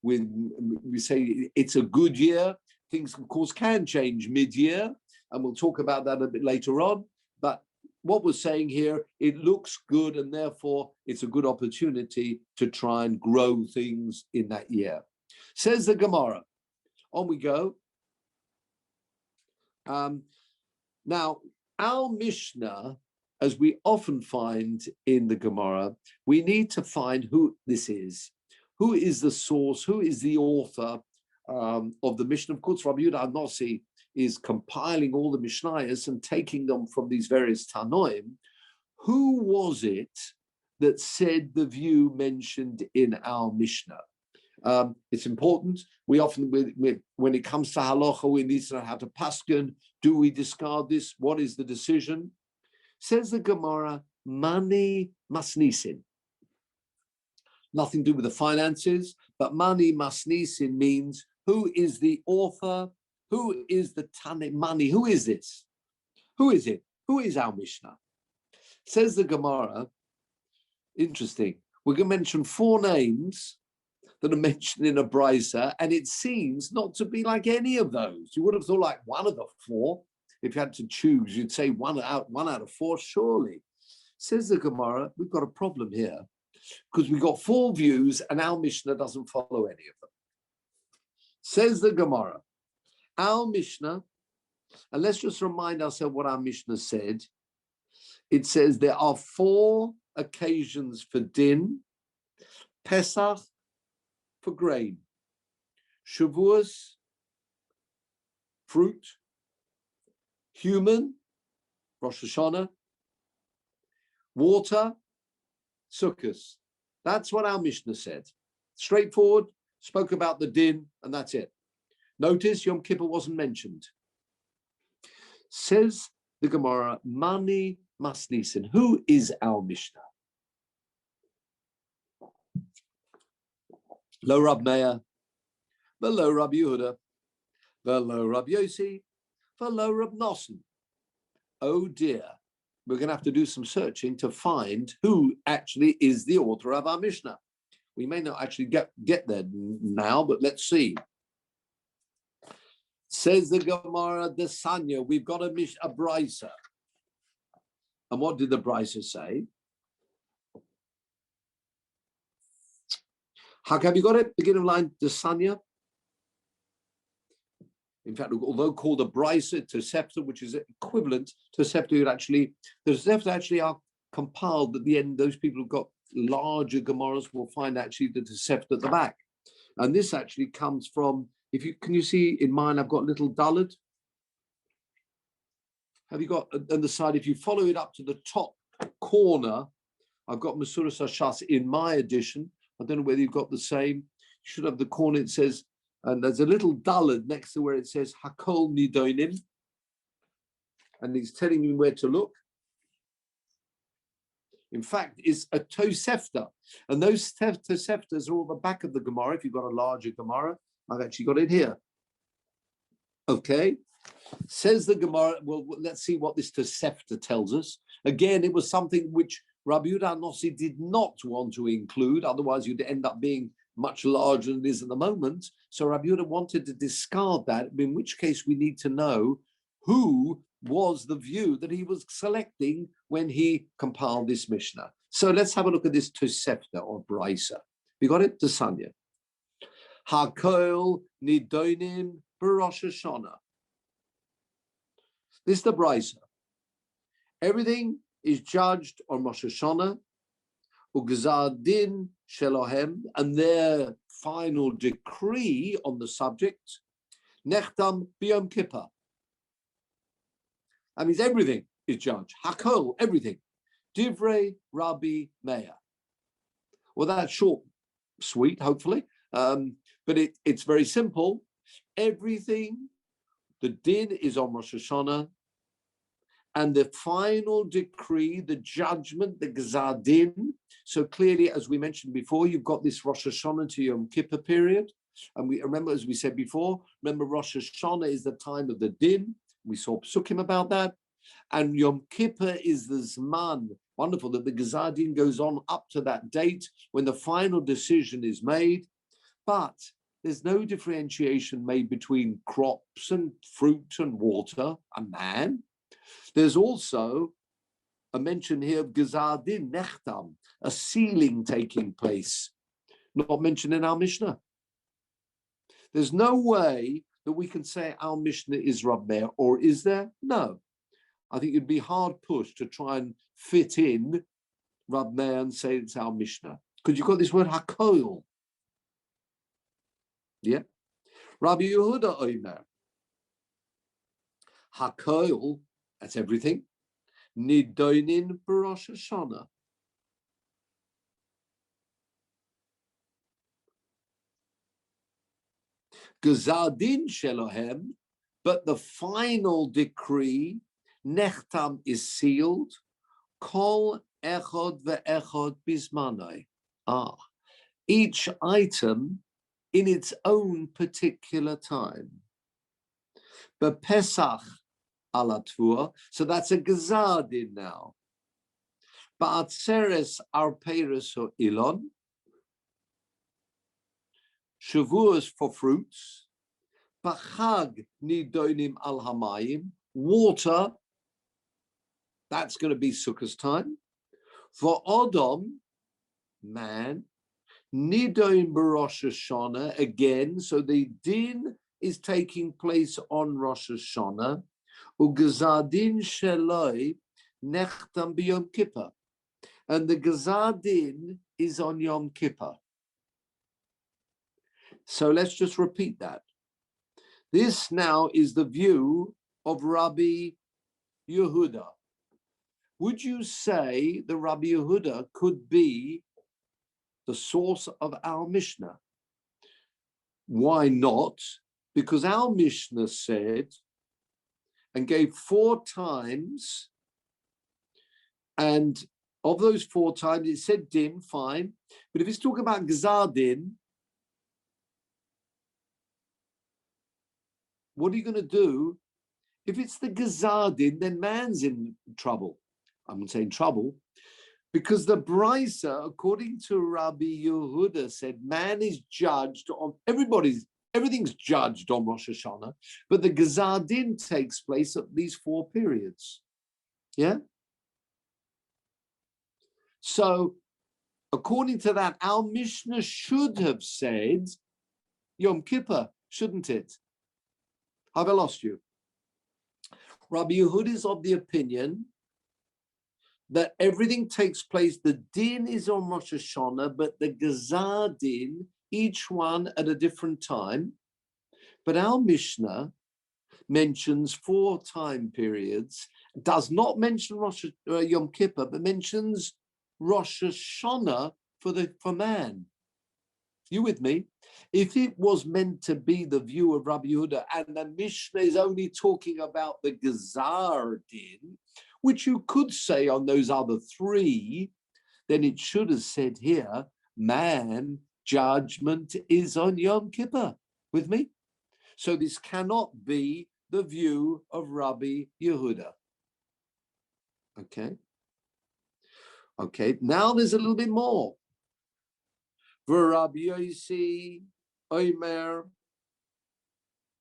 when we say it's a good year. Things, of course, can change mid-year, and we'll talk about that a bit later on. But what we're saying here, it looks good, and therefore it's a good opportunity to try and grow things in that year. Says the Gemara. On we go. Now, our Mishnah, as we often find in the Gemara, we need to find who this is. Who is the source? Who is the author of the Mishnah? Of course, Rabbi Yehuda Anossi is compiling all the Mishnayos and taking them from these various Tanoim. Who was it that said the view mentioned in our Mishnah? It's important. We often, when it comes to halacha, we need to know how to paskin. Do we discard this? What is the decision? Says the Gemara, mani masnisin. Nothing to do with the finances, but mani masnisin means who is the author? Who is the Tane Mani? Who is this? Who is it? Who is our Mishnah? Says the Gemara, interesting. We're going to mention 4 names that are mentioned in a brisa, and it seems not to be like any of those. You would have thought like one of the four. If you had to choose, you'd say one out of four, surely. Says the Gemara, we've got a problem here because we've got four views and our Mishnah doesn't follow any of them. Says the Gemara, our Mishnah, and let's just remind ourselves what our Mishnah said. It says there are four occasions for din, Pesach for grain, Shavuos, fruit, human, Rosh Hashanah, water, Sukkot. That's what our Mishnah said. Straightforward, spoke about the din, and that's it. Notice Yom Kippur wasn't mentioned. Says the Gemara, Mani Masnisen. Who is our Mishnah? Lo Rab Meir, velo Rab Yehuda, velo Rab Yossi, velo Rab Nosson. Oh dear, we're going to have to do some searching to find who actually is the author of our Mishnah. We may not actually get there now, but let's see. Says the Gemara, the Sanya, we've got a brisa. And what did the brisa say? How have you got it? Beginning of line, the Sanya. In fact, although called a brisa to Tosefta, which is equivalent to Tosefta, the Tosefta actually are compiled at the end. Those people who've got larger Gemaras will find actually the Tosefta at the back. And this actually comes from, can you see in mine, I've got little dullard. Have you got on the side, if you follow it up to the top corner, I've got Masuras Hashas in my edition. I don't know whether you've got the same. You should have the corner, it says, and there's a little dullard next to where it says Hakol Nidonim. And he's telling you where to look. In fact, it's a Tosefta. And those Toseftas are all the back of the Gemara. If you've got a larger Gemara, I've actually got it here. Okay. Says the Gemara, well, let's see what this Tosefta tells us. Again, it was something which Rabbi Yehuda Nossi did not want to include. Otherwise, you'd end up being much larger than it is at the moment. So Rabbi Yehuda wanted to discard that, in which case we need to know who was the view that he was selecting when he compiled this Mishnah. So let's have a look at this Tosefta or Brisa. You got it? Tesanya. Hakol Nidonim B'Rosh Hashanah. This is the Brisa. Everything is judged on Rosh Hashanah, Ugzar Din Shelohem, and their final decree on the subject, Nechtam B'Yom Kippur. That means everything is judged. Hakol, everything. Divrei Rabbi Meir. Well, that's short, sweet, hopefully, but it's very simple. Everything, the din is on Rosh Hashanah, and the final decree, the judgment, the Gzar Din. So clearly, as we mentioned before, you've got this Rosh Hashanah to Yom Kippur period. And we remember, as we said before, Rosh Hashanah is the time of the din. We saw psukim about that. And Yom Kippur is the Zman. Wonderful that the Gzar Din goes on up to that date when the final decision is made. But there's no differentiation made between crops and fruit and water and man. There's also a mention here of Gzar Din, Nechtam, a sealing taking place, not mentioned in our Mishnah. There's no way that we can say our Mishnah is Rab Meir, or is there? No. I think it'd be hard pushed to try and fit in Rab Meir and say it's our Mishnah, because you've got this word Hakol. Yeah. Rabbi Yehuda Omer. Hakol, that's everything. Nidoinin B'Rosh Hashanah. Gzar Din Shelohem, but the final decree, Nechtam, is sealed. Kol Echod ve'Echod Bismanai. Each item in its own particular time. But Pesach Alatvur, so that's a Gzar Din now. Ba'atzeres Arperes or Ilon. Shavuos for fruits. B'chag nidonim al hamayim. Water, that's going to be Sukkot's time. For Odom, man, nidoin b'Rosh Hashanah, again, so the din is taking place on Rosh Hashanah. Ugazadin sheloi nechtam b'Yom Kippur. And the Gazadin is on Yom Kippur. So let's just repeat that. This now is the view of Rabbi Yehuda. Would you say that Rabbi Yehuda could be the source of our Mishnah? Why not? Because our Mishnah said and gave 4 times, and of those 4 times it said din, fine. But if it's talking about Gzar din, what are you going to do? If it's the Gzar din, then man's in trouble. I'm going to say in trouble, because the Brisa, according to Rabbi Yehuda, said man is judged on, everything's judged on Rosh Hashanah, but the Gzar din takes place at these 4 periods. Yeah? So, according to that, our Mishnah should have said Yom Kippur, shouldn't it? Have I lost you? Rabbi Yehuda is of the opinion that everything takes place, the din is on Rosh Hashanah, but the Gazar din, each one at a different time. But our Mishnah mentions 4 time periods, does not mention Yom Kippur, but mentions Rosh Hashanah for man. You with me? If it was meant to be the view of Rabbi Yehuda, and the Mishnah is only talking about the Gazar din, which you could say on those other 3, then it should have said here, man, judgment is on Yom Kippur. With me? So this cannot be the view of Rabbi Yehuda. Okay? Okay, now there's a little bit more. Rabbi Yossi, Omer,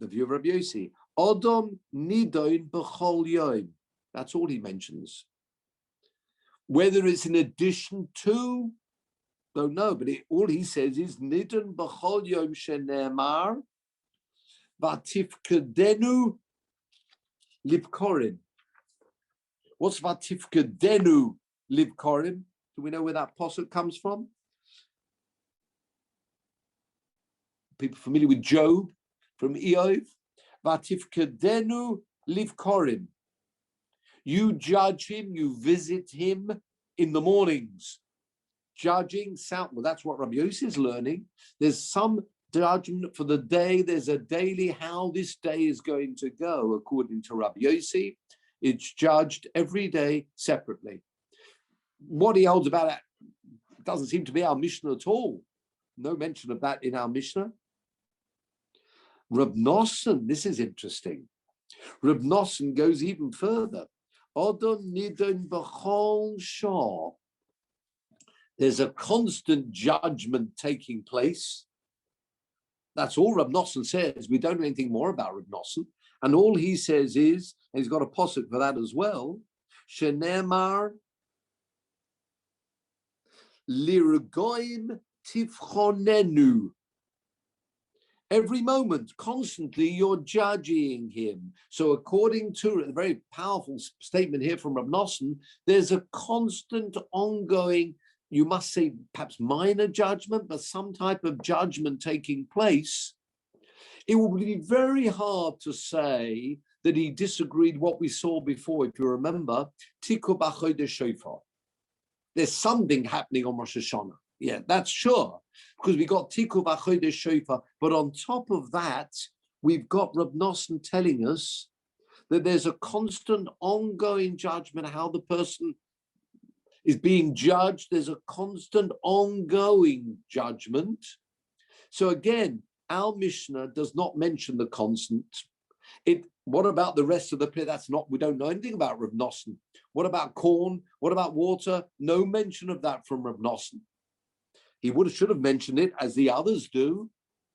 the view of Rabbi Yossi, Odom nidoin b'chol yom. That's all he mentions. Whether it's in addition to, don't know, but all he says is nidon b'chol yom shenemar vatifkedenu livkorim. What's vatifkedenu livkorim? Do we know where that posuk comes from? People familiar with Job from Eov? Vatifkedenu livkorim. You judge him, you visit him in the mornings. Judging, well, that's what Rabbi Yossi is learning. There's some judgment for the day. There's a daily how this day is going to go, according to Rabbi Yossi. It's judged every day separately. What he holds about it doesn't seem to be our Mishnah at all. No mention of that in our Mishnah. Reb Nosson, this is interesting. Reb Nosson goes even further. Odom nidon b'chol shah. There's a constant judgment taking place. That's all Reb Nosson says. We don't know anything more about Reb Nosson. And all he says is, and he's got a posuk for that as well, Shenemar lirgoim tifchonenu. Every moment, constantly, you're judging him. So according to a very powerful statement here from Reb Nosson, there's a constant ongoing, you must say perhaps minor judgment, but some type of judgment taking place. It would be very hard to say that he disagreed what we saw before, if you remember, Tikku b'chodesh shofar. There's something happening on Rosh Hashanah. Yeah, that's sure, because we got Tikku b'chodesh shofar. But on top of that, we've got Reb Nosson telling us that there's a constant ongoing judgment, how the person is being judged. There's a constant ongoing judgment. So again, our Mishnah does not mention the constant. What about the rest of the period? That's not, we don't know anything about Reb Nosson. What about corn? What about water? No mention of that from Reb Nosson. He should have mentioned it as the others do.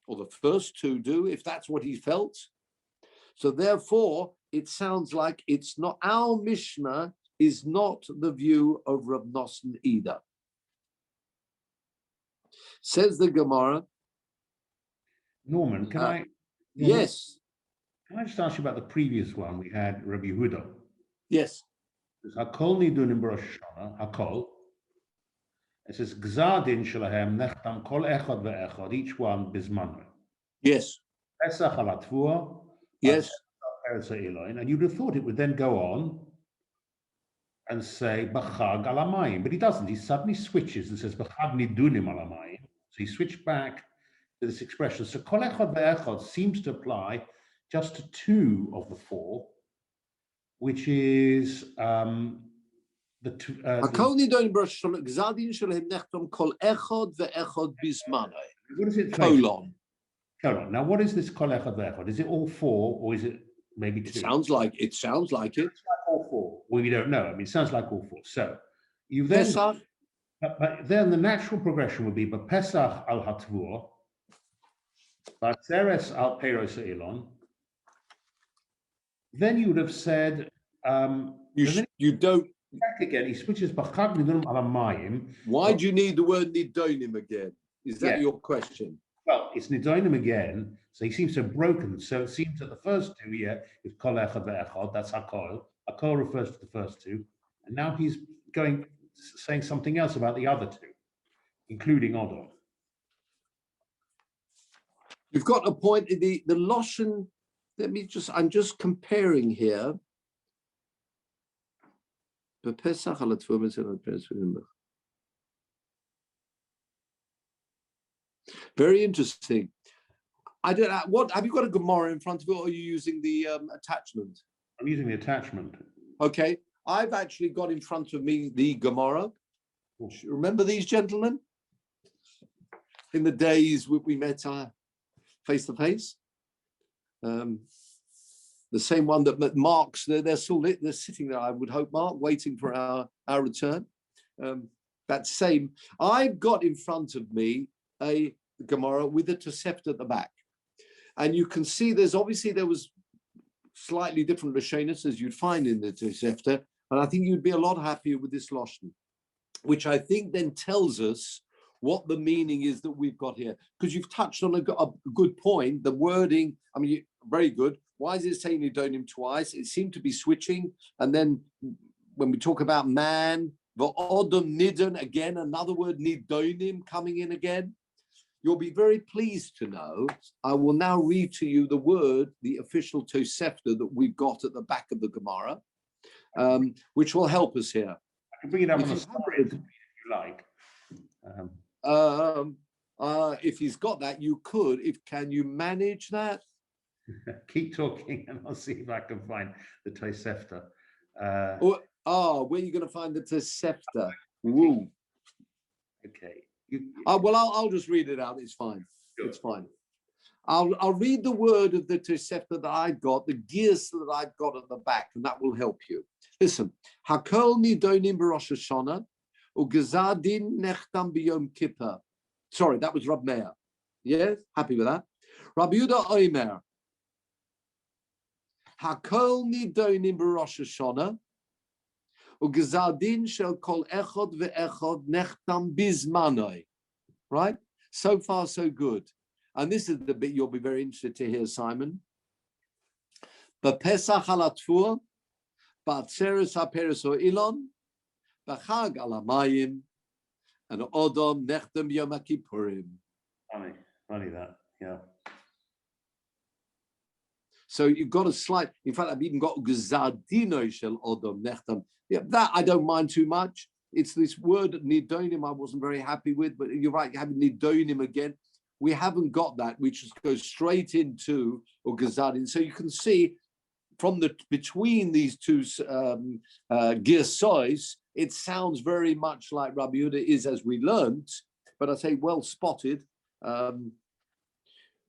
or the first two do, if that's what he felt. So therefore, it sounds like it's not, our Mishnah is not the view of Rav Nosson either. Says the Gemara. Norman, Yes. Can I just ask you about the previous one? We had Rabbi Yehuda. Yes. Hakol nidunim b'Rosh Hashanah, Hakol. It says Gzadin shalahem nechtam kol echad ve'echad, each one bizmanu. Yes. Pesach al Hatvua. Yes. And you'd have thought it would then go on and say B'chag al hamayim, but he doesn't. He suddenly switches and says B'chag nidunim al hamayim. So he switched back to this expression. So kol echad ve'echad seems to apply just to two of the four, which is the two. Hakol nidonim b'Rosh Hashanah, Gzadin shalahem nechtam kol echad ve'echad bizmanai. What is it? Colon. Now, what is this kol echad ve'echad? Is it all four, or is it maybe two? It sounds like it. It's like all four. Well, we don't know. I mean, it sounds like all four. So you then, Pesach. but then the natural progression would be but Pesach al Hatvua, Batzeres al Peiros Elon. Then you would have said You don't. Back again. He switches B'chag nidunim al hamayim. Why do you need the word nidonim again? Is that your question? Well, it's nidonim again, so he seems to have broken. So it seems that the first two here is kol echad ve'echad, that's hakol. Hakol refers to the first two, and now he's saying something else about the other two, including Odom. You've got a point. The Loshen. I'm just comparing here. Very interesting. I don't know, what have you got a Gemara in front of you, or are you using the attachment? I'm using the attachment. Okay, I've actually got in front of me the Gemara. Remember these gentlemen? In the days we met face to face. The same one that Mark's, they're sitting there, I would hope, Mark, waiting for our return. That same, I've got in front of me a Gemara with a Tosefta at the back. And you can see there was slightly different Rishonos as you'd find in the Tosefta. And I think you'd be a lot happier with this Lashon, which I think then tells us what the meaning is that we've got here. Because you've touched on a good point, the wording, I mean, very good. Why is it saying nidonim twice? It seemed to be switching. And then when we talk about man, v'odom nidon, again, another word, nidonim, coming in again. You'll be very pleased to know, I will now read to you the word, the official Tosefta that we've got at the back of the Gemara, which will help us here. I can bring it up on the slide if you like. If he's got that, you could. Can you manage that? Keep talking, and I'll see if I can find the Tosefta. Where are you going to find the Tosefta? Woo. Okay. Well, I'll just read it out. It's fine. Sure. It's fine. I'll read the word of the Tosefta that I've got, the gears that I've got at the back, and that will help you. Listen. Hakol nidonim b'Rosh Hashanah, ugezadin nechtam b'Yom Kippur. Sorry, that was Rab Meir. Yes, happy with that. Rabbi Yehuda Omer. Hakol nidonim b'Rosh Hashanah, ugezadin shel kol echad ve'echad nechtam bizmanoi. Right? So far, so good. And this is the bit you'll be very interested to hear, Simon. B'Pesach al Hatvua, b'Atzeres ha'Peres ha'Ilon, b'Chag al hamayim, and Odom nechtam Yom Kippurim. Funny that, yeah. So you've got a slight, in fact, I've even got Gzadino shel Odom nechtam. Yeah, that I don't mind too much. It's this word nidonim I wasn't very happy with, but you're right, having nidonim again. We haven't got that, which just goes straight into or Gzadin. So you can see from between these two girsois, it sounds very much like Rabbi Yehuda is as we learnt, but I say well spotted.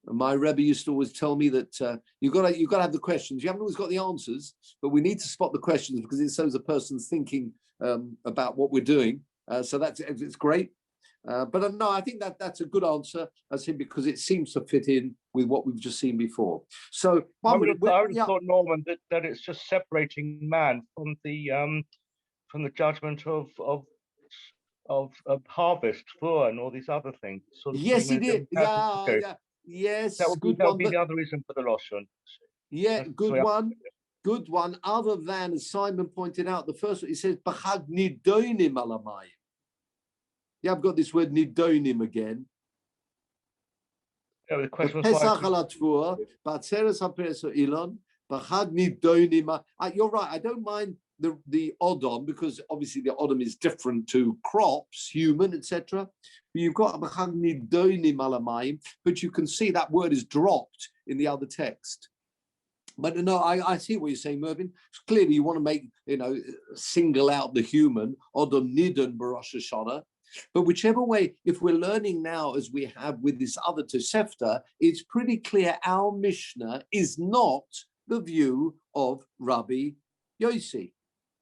My Rebbe used to always tell me that you've got to have the questions. You haven't always got the answers, but we need to spot the questions because it shows a person's thinking about what we're doing. So it's great. But no, I think that's a good answer, as him, because it seems to fit in with what we've just seen before. So I would have thought, Norman, that it's just separating man from the judgment of harvest, for and all these other things. Sort of yes, it is. Yeah. Yes, that would be the other reason for the Lashon. Yeah, good one. Good one. Other than, as Simon pointed out, the first one, it says B'chag nidonim alamayim. Yeah, I've got this word nidonim again. Yeah, the question was Pesach halatfua, Batzeres haperes ilon, B'chag nidonim. You're right. I don't mind the odom, because obviously the odom is different to crops, human, etc. But you've got B'chag nidonim alamayim, but you can see that word is dropped in the other text. But no, I see what you're saying, Mervyn. Clearly, you want to make, single out the human, Odom Nidon Barosh Hashanah. But whichever way, if we're learning now, as we have with this other Tosefta, it's pretty clear our Mishnah is not the view of Rabbi Yossi,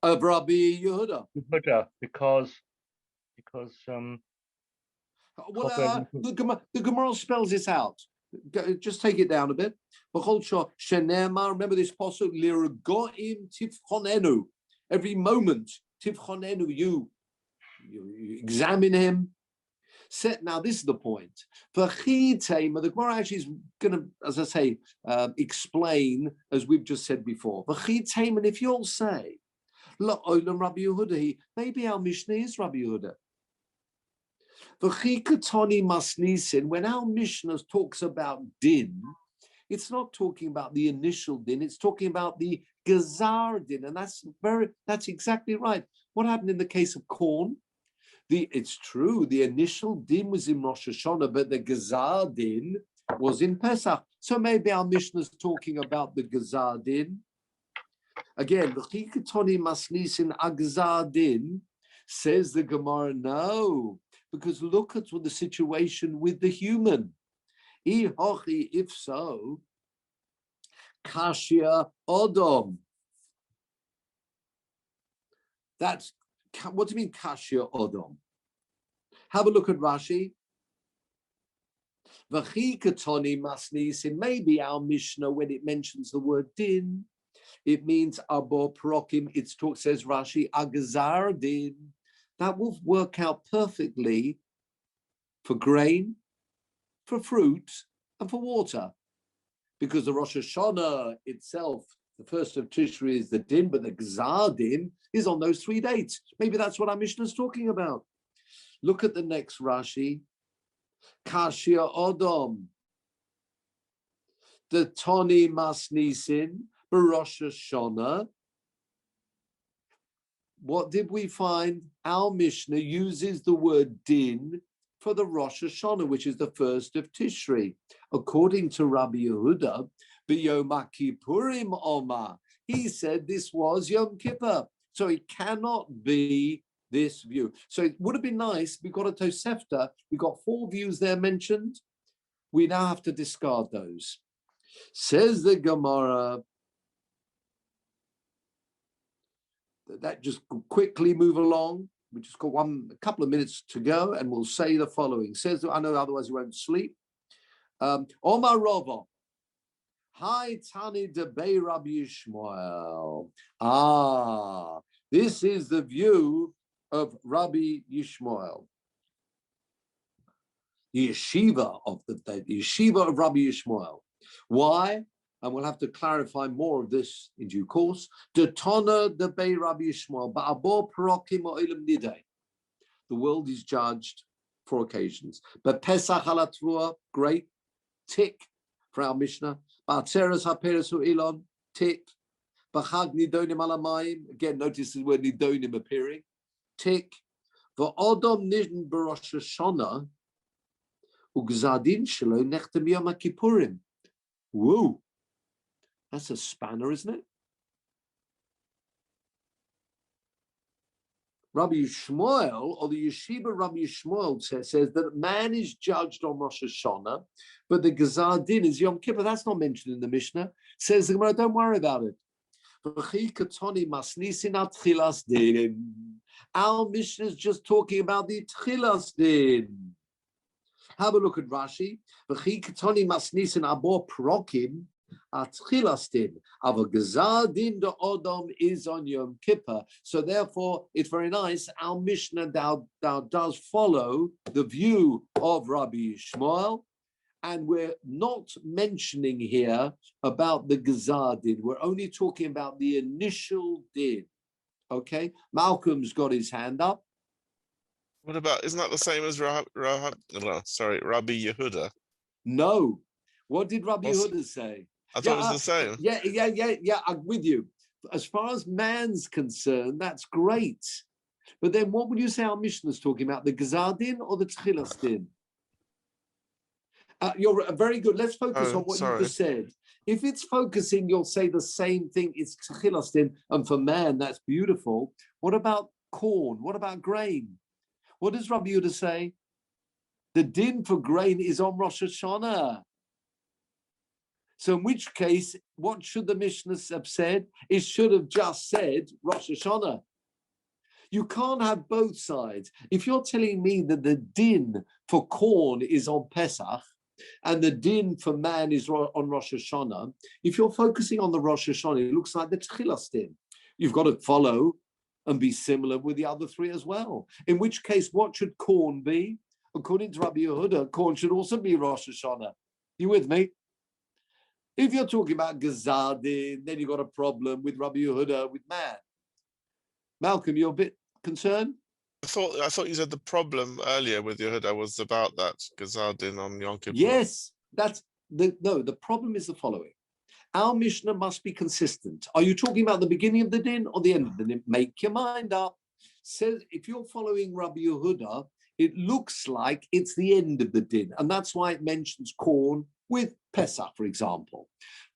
of Rabbi Yehuda. Because the Gemara spells this out. Just take it down a bit. Remember this pasuk, Lirgoim tifchonenu. Every moment, tifchonenu, you examine him. Now this is the point. The Gemara actually is going to, as I say, explain, as we've just said before. And if you'll say, Rabbi Yehuda, maybe our Mishnah is Rabbi Yehuda. When our Mishnah talks about din, it's not talking about the initial din, it's talking about the gazar din, and that's exactly right. What happened in the case of corn? It's true, the initial din was in Rosh Hashanah, but the gazar din was in Pesach. So maybe our Mishnah is talking about the gazar din. Again, the masnisin agzar din, says the Gemara, no. Because look at what the situation with the human. If so, kashia odom. That's, what do you mean kashia odom? Have a look at Rashi. V'chikatoni masnisin. Maybe our Mishnah, when it mentions the word din, it means abo parokim. It says Rashi agzar din. That will work out perfectly for grain, for fruit, and for water. Because the Rosh Hashanah itself, the first of Tishri is the din, but the Gzar din is on those 3 dates. Maybe that's what our Mishnah is talking about. Look at the next Rashi. Kashia Odom. The Toni Masnisin, Rosh Hashanah. What did we find? Our Mishnah uses the word din for the Rosh Hashanah, which is the first of Tishri. According to Rabbi Yehuda, B'Yom Kippurim Omar, he said this was Yom Kippur. So it cannot be this view. So it would have been nice, we got a Tosefta, we got 4 views there mentioned. We now have to discard those. Says the Gemara, that just quickly move along. We just got a couple of minutes to go, and we'll say the following. Says, I know otherwise you won't sleep. Omar Rava, Hi Tani Debei Rabbi Yishmael. This is the view of Rabbi Yishmael. The yeshiva of Rabbi Yishmael. Why? And we'll have to clarify more of this in due course. The world is judged for occasions. But Pesach halatvua, great, tick for our Mishnah. Ba'atzeres haperes ilon, tick. B'chag nidonim alamayim, again, notice the word nidonim appearing, tick. V'odom nidon b'Rosh Hashanah, ugzadin shelo nechtem yom kippurim. Whoa. That's a spanner, isn't it? Rabbi Yishmael, or the yeshiva Rabbi Yishmael says that man is judged on Rosh Hashanah, but the Gazar Din is Yom Kippur. That's not mentioned in the Mishnah. Says the Gemara, don't worry about it. Our Mishnah is just talking about the Tchilas din. Have a look at Rashi. V'chi ketoni masnisin abor prokim atchilas din. Ava gezar din de odom is on Yom Kippur. So therefore, it's very nice. Our Mishnah thou does follow the view of Rabbi Shmuel, and we're not mentioning here about the gezar din. We're only talking about the initial din. Okay, Malcolm's got his hand up. What about, isn't that the same as Rabbi Yehuda? No. What did Rabbi What's- Yehuda say? I thought it was the same. Yeah, I'm with you. As far as man's concerned, that's great. But then what would you say our Mishnah is talking about, the Gezar Din or the Tchilas Din? You're very good. Let's focus on what you just said. If it's focusing, you'll say the same thing. It's Tchilas Din, and for man, that's beautiful. What about corn? What about grain? What does Rabbi Yehuda say? The din for grain is on Rosh Hashanah. So in which case, what should the Mishnah have said? It should have just said Rosh Hashanah. You can't have both sides. If you're telling me that the din for corn is on Pesach and the din for man is on Rosh Hashanah, if you're focusing on the Rosh Hashanah, it looks like the Tchilas din. You've got to follow and be similar with the other three as well. In which case, what should corn be? According to Rabbi Yehuda, corn should also be Rosh Hashanah. You with me? If you're talking about Gezar Din, then you've got a problem with Rabbi Yehuda, with man. Malcolm, you're a bit concerned? I thought you said the problem earlier with Yehuda was about that Gezar Din on Yom Kippur. Yes, the problem is the following. Our Mishnah must be consistent. Are you talking about the beginning of the din or the end of the din? Make your mind up. Says if you're following Rabbi Yehuda, it looks like it's the end of the din, and that's why it mentions corn with Pesach, for example.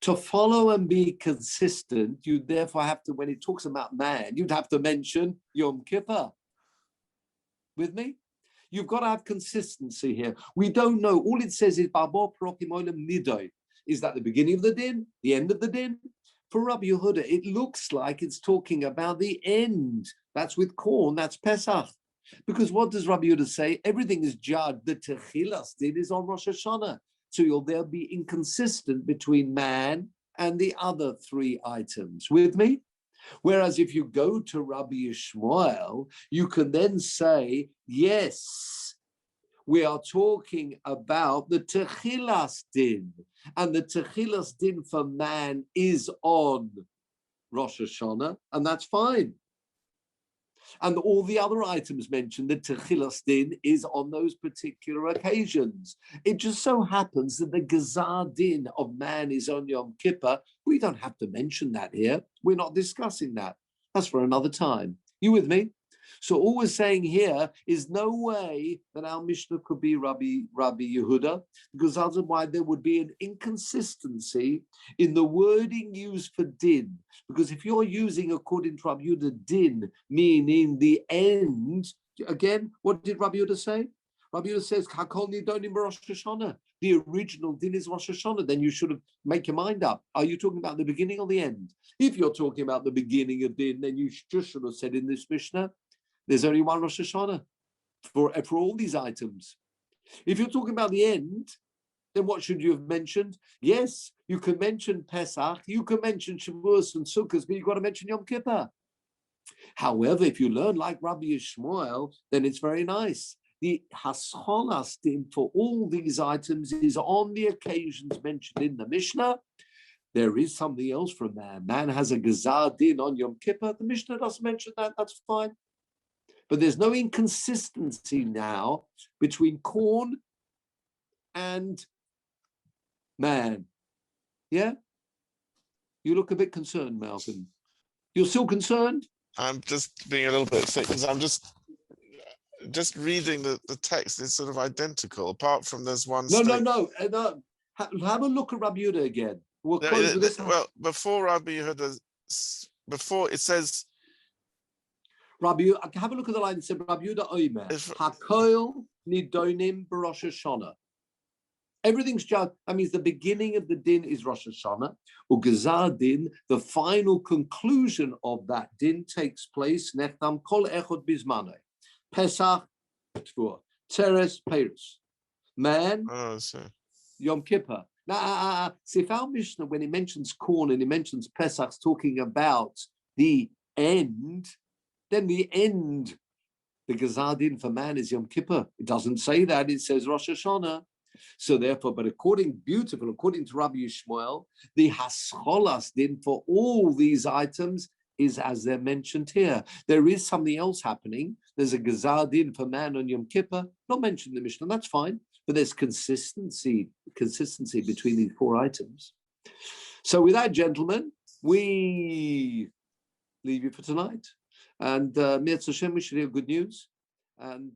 To follow and be consistent, you therefore have to, when it talks about man, you'd have to mention Yom Kippur. With me? You've got to have consistency here. We don't know. All it says is Babor Parokim Olam Nidoi. Is that the beginning of the din, the end of the din? For Rabbi Yehuda, it looks like it's talking about the end. That's with corn, that's Pesach. Because what does Rabbi Yehuda say? Everything is judged. The Techilas din is on Rosh Hashanah. So you'll there be inconsistent between man and the other three items. With me? Whereas if you go to Rabbi Shmuel, you can then say, yes, we are talking about the Techilas din. And the Techilas din for man is on Rosh Hashanah, and that's fine. And all the other items mentioned, the Techilas din is on those particular occasions. It just so happens that the Gezar din of man is on Yom Kippur. We don't have to mention that here. We're not discussing that. That's for another time. You with me? So all we're saying here is no way that our Mishnah could be Rabbi Yehuda, because otherwise there would be an inconsistency in the wording used for din. Because if you're using, according to Rabbi Yehuda, din, meaning the end, again, what did Rabbi Yehuda say? Rabbi Yehuda says, Hakol nidonim b'Rosh Hashanah. The original din is Rosh Hashanah. Then you should have make your mind up. Are you talking about the beginning or the end? If you're talking about the beginning of din, then you just should have said in this Mishnah, there's only one Rosh Hashanah for all these items. If you're talking about the end, then what should you have mentioned? Yes, you can mention Pesach, you can mention Shavuos and Sukkot, but you've got to mention Yom Kippur. However, if you learn like Rabbi Shmuel, then it's very nice. The Hascholas din for all these items is on the occasions mentioned in the Mishnah. There is something else for man. Man has a Gezar din on Yom Kippur. The Mishnah doesn't mention that. That's fine. But there's no inconsistency now between corn and man. Yeah? You look a bit concerned, Malcolm. You're still concerned? I'm just being a little bit sick because I'm just reading the text. It's sort of identical, apart from there's one. No. Have a look at Rabbi Yehuda again. We'll close with this. Well, before Rabbi Yehuda, before it says, Rabbi, have a look at the line that said Rabbi Yehuda Omer, Hakoil nidonim b'Rosh Hashanah. Everything's just, that means the beginning of the din is Rosh Hashanah. Ugezar din, the final conclusion of that din takes place, Nechtam kol echod bizmane. Pesach, Tvua. Teres, Peres. Man, Yom Kippur. Now, see, if our Mishnah, when he mentions corn and he mentions Pesach's talking about the end, then the end, the Gezar din for man is Yom Kippur. It doesn't say that, it says Rosh Hashanah. So therefore, but according to Rabbi Yishmael, the Hascholas din for all these items is as they're mentioned here. There is something else happening. There's a Gezar din for man on Yom Kippur, not mentioned in the Mishnah, that's fine, but there's consistency between these four items. So with that, gentlemen, we leave you for tonight. And Mirz Hashem, we should hear good news. And